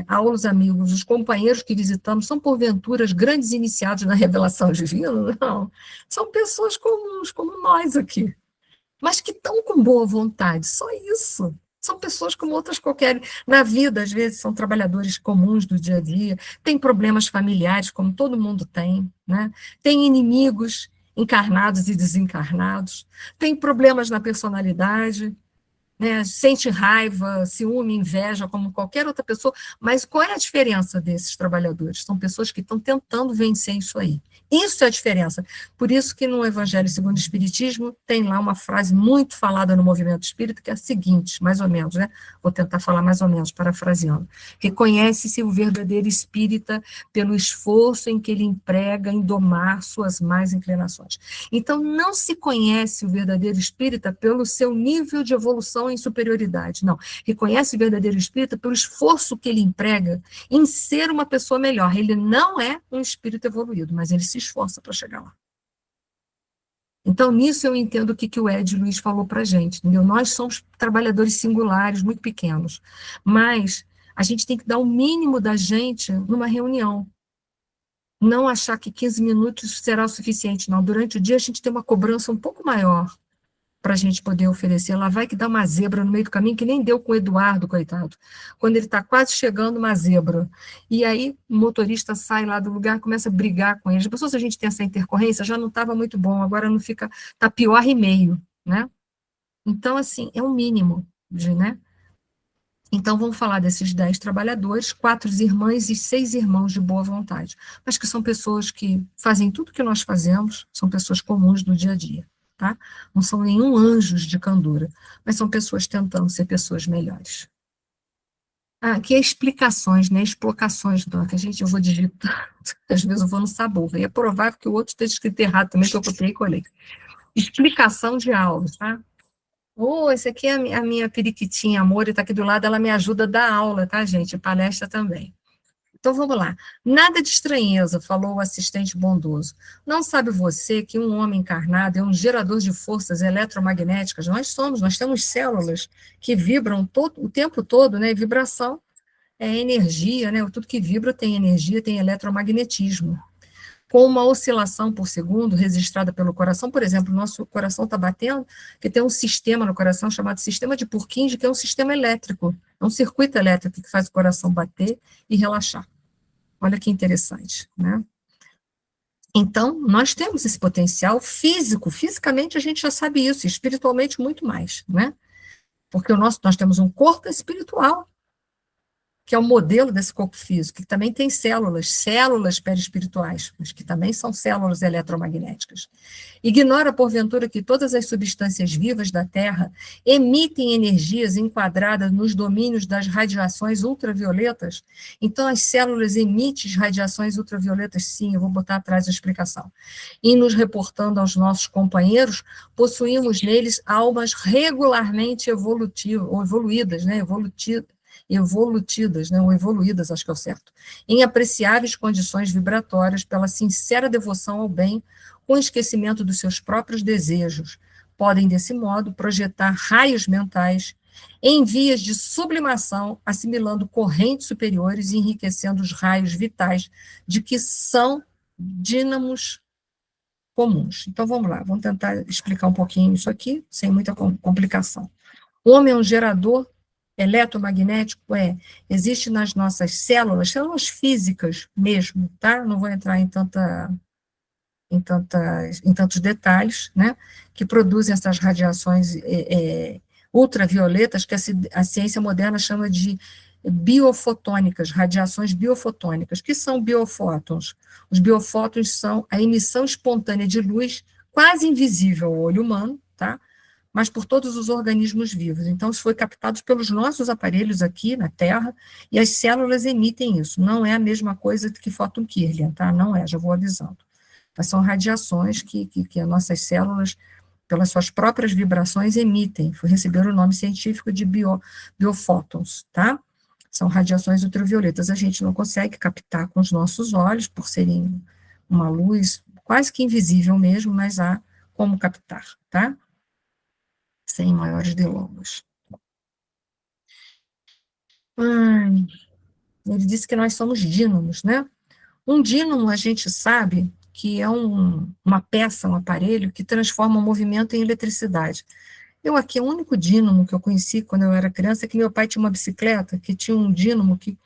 Aos amigos, os companheiros que visitamos são, porventura, grandes iniciados na revelação divina? Não, são pessoas comuns, como nós aqui, mas que estão com boa vontade, só isso. São pessoas como outras qualquer. Na vida, às vezes, são trabalhadores comuns do dia a dia, têm problemas familiares, como todo mundo tem, né? Tem inimigos encarnados e desencarnados, tem problemas na personalidade, né? Sente raiva, ciúme, inveja, como qualquer outra pessoa, mas qual é a diferença desses trabalhadores? São pessoas que estão tentando vencer isso aí. Isso é a diferença. Por isso que no Evangelho segundo o Espiritismo tem lá uma frase muito falada no movimento espírita, que é a seguinte, mais ou menos, né? Vou tentar falar mais ou menos, parafraseando. Reconhece-se o verdadeiro espírita pelo esforço em que ele emprega em domar suas más inclinações. Então, não se conhece o verdadeiro espírita pelo seu nível de evolução em superioridade, não. Reconhece o verdadeiro espírita pelo esforço que ele emprega em ser uma pessoa melhor. Ele não é um espírito evoluído, mas ele se esforça para chegar lá. Então, nisso eu entendo o que o Ed Luiz falou para a gente, entendeu? Nós somos trabalhadores singulares, muito pequenos, mas a gente tem que dar o mínimo da gente numa reunião. Não achar que 15 minutos será o suficiente, não. Durante o dia a gente tem uma cobrança um pouco maior para a gente poder oferecer. Lá vai que dá uma zebra no meio do caminho, que nem deu com o Eduardo, coitado. Quando ele está quase chegando, uma zebra. E aí o motorista sai lá do lugar, começa a brigar com ele. Depois, se a gente tem essa intercorrência, já não estava muito bom, agora não fica, está pior e meio, né? Então, assim, é o mínimo, né? Então, vamos falar desses 10 trabalhadores, 4 irmãs e 6 irmãos de boa vontade, mas que são pessoas que fazem tudo o que nós fazemos, são pessoas comuns do dia a dia. Tá? Não são nenhum anjos de candura, mas são pessoas tentando ser pessoas melhores. Aqui é explicações, né? Explicações, que eu vou digitar, às vezes eu vou no sabor, e é provável que o outro esteja escrito errado também, que eu copiei e colei. Explicação de aulas, tá? Esse aqui é a minha periquitinha, amor, e está aqui do lado, ela me ajuda a dar aula, tá, gente? Palestra também. Então, vamos lá. Nada de estranheza, falou o assistente bondoso. Não sabe você que um homem encarnado é um gerador de forças eletromagnéticas? Nós temos células que vibram o tempo todo, né? Vibração é energia, né? Tudo que vibra tem energia, tem eletromagnetismo. Com uma oscilação por segundo registrada pelo coração, por exemplo, o nosso coração está batendo, que tem um sistema no coração chamado sistema de Purkinje, que é um sistema elétrico, é um circuito elétrico que faz o coração bater e relaxar. Olha que interessante, né? Então, nós temos esse potencial físico, fisicamente a gente já sabe isso, espiritualmente muito mais, né? Porque nós temos um corpo espiritual, que é o modelo desse corpo físico, que também tem células perispirituais, mas que também são células eletromagnéticas. Ignora, porventura, que todas as substâncias vivas da Terra emitem energias enquadradas nos domínios das radiações ultravioletas? Então, as células emitem radiações ultravioletas, sim, eu vou botar atrás a explicação. E nos reportando aos nossos companheiros, possuímos neles almas regularmente evoluídas, né, evolutidas, né, ou evoluídas, acho que é o certo, em apreciáveis condições vibratórias pela sincera devoção ao bem, com esquecimento dos seus próprios desejos. Podem, desse modo, projetar raios mentais em vias de sublimação, assimilando correntes superiores e enriquecendo os raios vitais de que são dínamos comuns. Então, vamos lá, vamos tentar explicar um pouquinho isso aqui, sem muita complicação. O homem é um gerador eletromagnético, existe nas nossas células físicas mesmo, tá? Não vou entrar em tantos detalhes, né? Que produzem essas radiações ultravioletas, que a ciência moderna chama de biofotônicas, radiações biofotônicas. Que são biofótons? Os biofótons são a emissão espontânea de luz, quase invisível ao olho humano, tá? Mas por todos os organismos vivos. Então, isso foi captado pelos nossos aparelhos aqui na Terra, e as células emitem isso. Não é a mesma coisa que fóton Kirlian, tá? Não é, já vou avisando. Mas são radiações que as nossas células, pelas suas próprias vibrações, emitem. Receberam o nome científico de biofótons, tá? São radiações ultravioletas. A gente não consegue captar com os nossos olhos, por serem uma luz quase que invisível mesmo, mas há como captar, tá? Sem maiores delongas. Ele disse que nós somos dínamos, né? Um dínamo, a gente sabe que é uma peça, um aparelho que transforma o movimento em eletricidade. O único dínamo que eu conheci quando eu era criança é que meu pai tinha uma bicicleta que tinha um dínamo que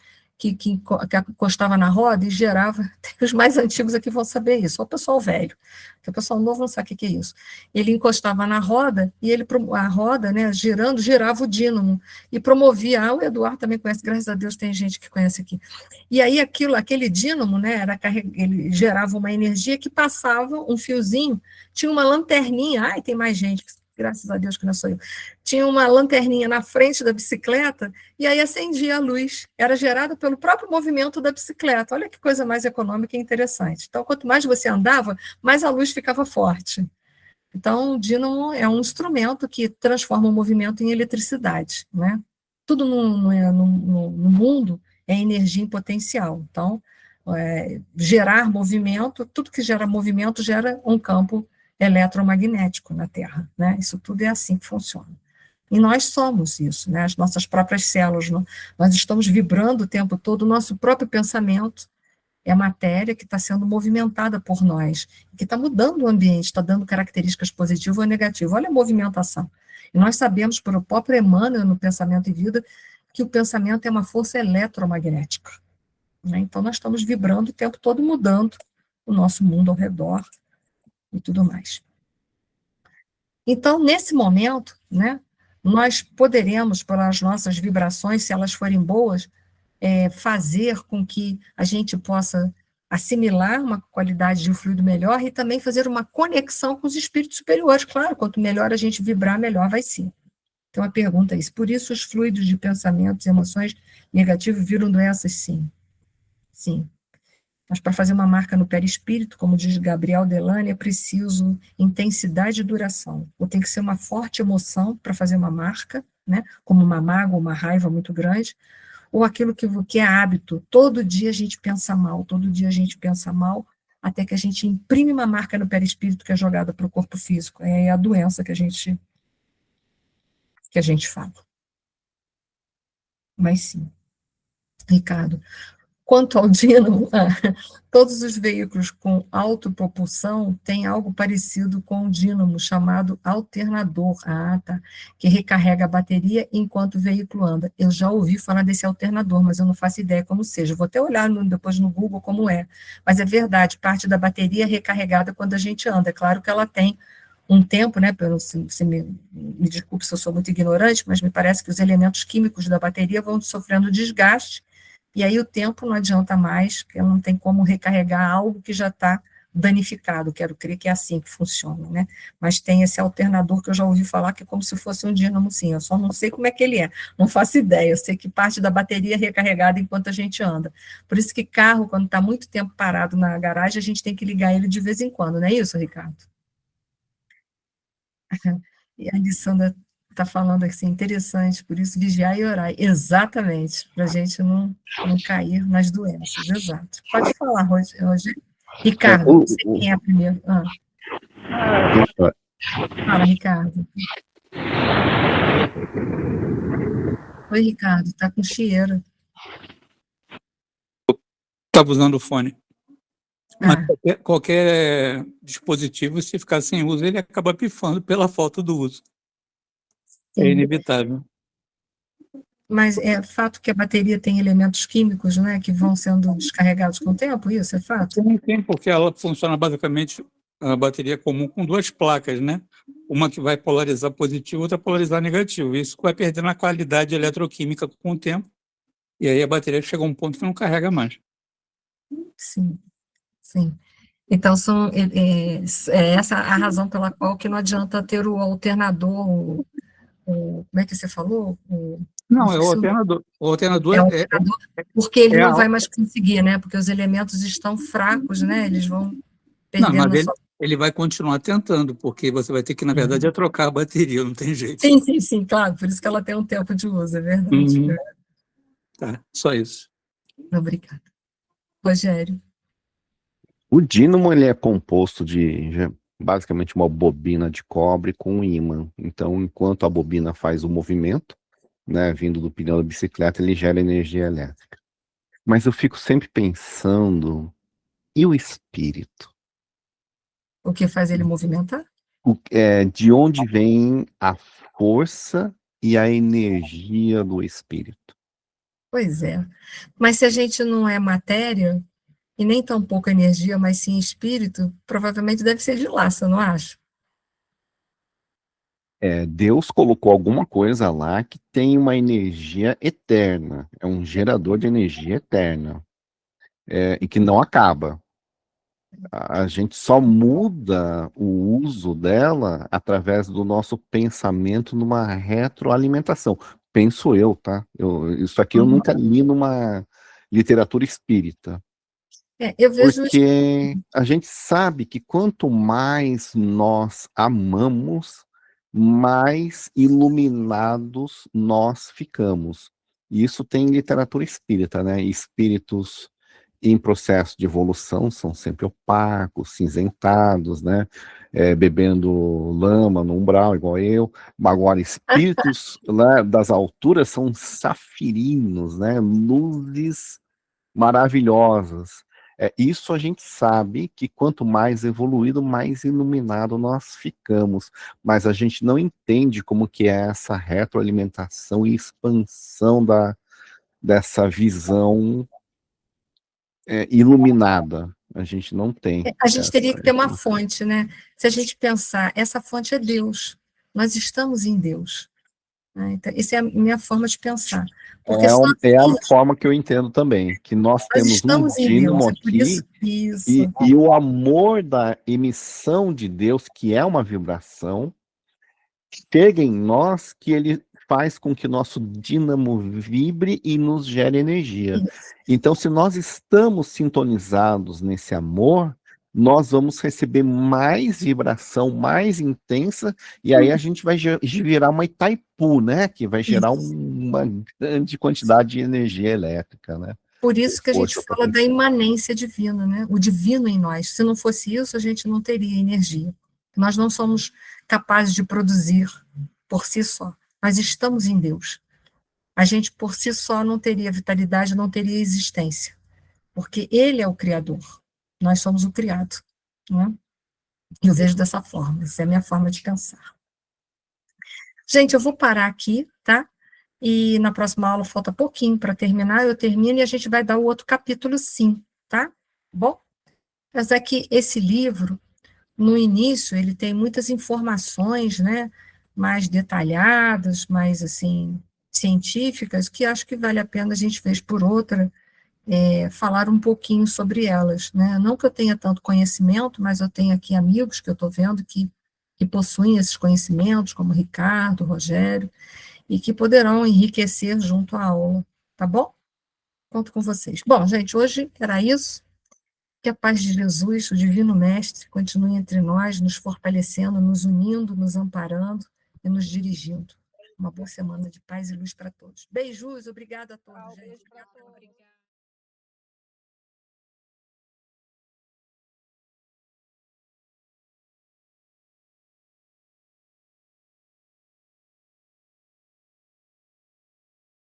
encostava na roda e gerava. Os mais antigos aqui vão saber isso, só o pessoal velho, porque o pessoal novo não sabe o que é isso. Ele encostava na roda e a roda, né, girava o dínamo e promovia. O Eduardo também conhece, graças a Deus tem gente que conhece aqui. E aí aquele dínamo, né, ele gerava uma energia que passava um fiozinho, tinha uma lanterninha, tem mais gente, graças a Deus que não sou eu, tinha uma lanterninha na frente da bicicleta, e aí acendia a luz, era gerada pelo próprio movimento da bicicleta. Olha que coisa mais econômica e interessante. Então, quanto mais você andava, mais a luz ficava forte. Então, o dínamo é um instrumento que transforma o movimento em eletricidade, né? Tudo no mundo é energia em potencial. Então, gerar movimento, tudo que gera movimento gera um campo eletromagnético na Terra, né? Isso tudo é assim que funciona. E nós somos isso, né? As nossas próprias células, nós estamos vibrando o tempo todo, o nosso próprio pensamento é matéria que está sendo movimentada por nós, que está mudando o ambiente, está dando características positivas ou negativas. Olha a movimentação. E nós sabemos, pelo próprio Emmanuel, no Pensamento e Vida, que o pensamento é uma força eletromagnética, né? Então, nós estamos vibrando o tempo todo, mudando o nosso mundo ao redor, e tudo mais. Então, nesse momento, né, nós poderemos, pelas nossas vibrações, se elas forem boas, fazer com que a gente possa assimilar uma qualidade de fluido melhor e também fazer uma conexão com os espíritos superiores. Claro, quanto melhor a gente vibrar, melhor vai ser. Então, a pergunta é isso. Por isso, os fluidos de pensamentos e emoções negativos viram doenças? Sim. Sim. Mas para fazer uma marca no perispírito, como diz Gabriel Delane, é preciso intensidade e duração. Ou tem que ser uma forte emoção para fazer uma marca, né, como uma mágoa, uma raiva muito grande, ou aquilo que é hábito. Todo dia a gente pensa mal, todo dia a gente pensa mal, até que a gente imprime uma marca no perispírito que é jogada para o corpo físico. É a doença que a gente fala. Mas sim, Ricardo. Quanto ao dínamo, todos os veículos com autopropulsão têm algo parecido com o dínamo, chamado alternador, tá, que recarrega a bateria enquanto o veículo anda. Eu já ouvi falar desse alternador, mas eu não faço ideia como seja. Vou até olhar depois no Google como é. Mas é verdade, parte da bateria é recarregada quando a gente anda. É claro que ela tem um tempo, né, me desculpe se eu sou muito ignorante, mas me parece que os elementos químicos da bateria vão sofrendo desgaste, e aí o tempo não adianta mais, porque não tem como recarregar algo que já está danificado, quero crer que é assim que funciona, né? Mas tem esse alternador que eu já ouvi falar que é como se fosse um dínamo, sim, eu só não sei como é que ele é, não faço ideia, eu sei que parte da bateria é recarregada enquanto a gente anda. Por isso que carro, quando está muito tempo parado na garagem, a gente tem que ligar ele de vez em quando, não é isso, Ricardo? E a Alessandra está falando assim, interessante, por isso vigiar e orar. Exatamente, para a gente não cair nas doenças, exato. Pode falar, Rogério. Ricardo, não sei quem é primeiro. Fala, Ricardo. Oi, Ricardo, está com cheiro. Estava usando o fone. Mas qualquer dispositivo, se ficar sem uso, ele acaba pifando pela falta do uso. Sim. É inevitável. Mas é fato que a bateria tem elementos químicos, né, que vão sendo descarregados com o tempo, isso é fato? Sim, porque ela funciona basicamente, a bateria comum, com duas placas, né? Uma que vai polarizar positivo, outra polarizar negativo. Isso vai perdendo a qualidade eletroquímica com o tempo, e aí a bateria chega a um ponto que não carrega mais. Sim. Sim. Então, essa a razão pela qual que não adianta ter o alternador, como é que você falou? Não, é o alternador. O alternador porque ele não vai mais conseguir, né? Porque os elementos estão fracos, né? Eles vão perdendo... Não, mas ele vai continuar tentando, porque você vai ter que, na verdade, trocar a bateria, não tem jeito. Sim, claro. Por isso que ela tem um tempo de uso, é verdade. Tá, só isso. Obrigada. Rogério. O dínamo, ele é composto de basicamente uma bobina de cobre com um ímã. Então, enquanto a bobina faz o movimento, né, vindo do pneu da bicicleta, ele gera energia elétrica. Mas eu fico sempre pensando, e o espírito? O que faz ele movimentar? De onde vem a força e a energia do espírito? Pois é. Mas se a gente não é matéria... e nem tão pouca energia, mas sim espírito, provavelmente deve ser de lá, você não acha? Deus colocou alguma coisa lá que tem uma energia eterna, é um gerador de energia eterna, e que não acaba. A gente só muda o uso dela através do nosso pensamento numa retroalimentação. Penso eu, tá? Isso aqui eu nunca li numa literatura espírita. Eu vejo porque a gente sabe que quanto mais nós amamos, mais iluminados nós ficamos. E isso tem literatura espírita, né? Espíritos em processo de evolução são sempre opacos, cinzentados, né? Bebendo lama no umbral, igual eu. Agora, espíritos né, das alturas são safirinos, né? Luzes maravilhosas. Isso a gente sabe que quanto mais evoluído, mais iluminado nós ficamos, mas a gente não entende como que é essa retroalimentação e expansão dessa visão iluminada. A gente não tem. A gente teria que ter uma fonte, né? Se a gente pensar, essa fonte é Deus, nós estamos em Deus. Então, essa é a minha forma de pensar. É a forma que eu entendo também, que nós temos um dínamo aqui, e o amor da emissão de Deus, que é uma vibração, chega em nós, que ele faz com que nosso dínamo vibre e nos gere energia. Então, se nós estamos sintonizados nesse amor, nós vamos receber mais vibração, mais intensa, e aí a gente vai virar uma Itaipu, né? Que vai gerar uma grande quantidade de energia elétrica, né? Por isso que a gente Força fala da imanência divina, né? O divino em nós. Se não fosse isso, a gente não teria energia. Nós não somos capazes de produzir por si só. Nós estamos em Deus. A gente, por si só, não teria vitalidade, não teria existência. Porque Ele é o Criador. Nós somos o criado. Né? Eu vejo dessa forma. Essa é a minha forma de pensar. Gente, eu vou parar aqui, tá? E na próxima aula falta pouquinho para terminar, eu termino e a gente vai dar o outro capítulo sim, tá? Bom? Mas é que esse livro, no início, ele tem muitas informações, né, mais detalhadas, mais, assim, científicas, que acho que vale a pena a gente, vez por outra, falar um pouquinho sobre elas, né? Não que eu tenha tanto conhecimento, mas eu tenho aqui amigos que eu estou vendo que possuem esses conhecimentos, como Ricardo, Rogério, e que poderão enriquecer junto à aula, tá bom? Conto com vocês. Bom, gente, hoje era isso. Que a paz de Jesus, o Divino Mestre, continue entre nós, nos fortalecendo, nos unindo, nos amparando e nos dirigindo. Uma boa semana de paz e luz para todos. Beijos, obrigada a todos, gente. Obrigada.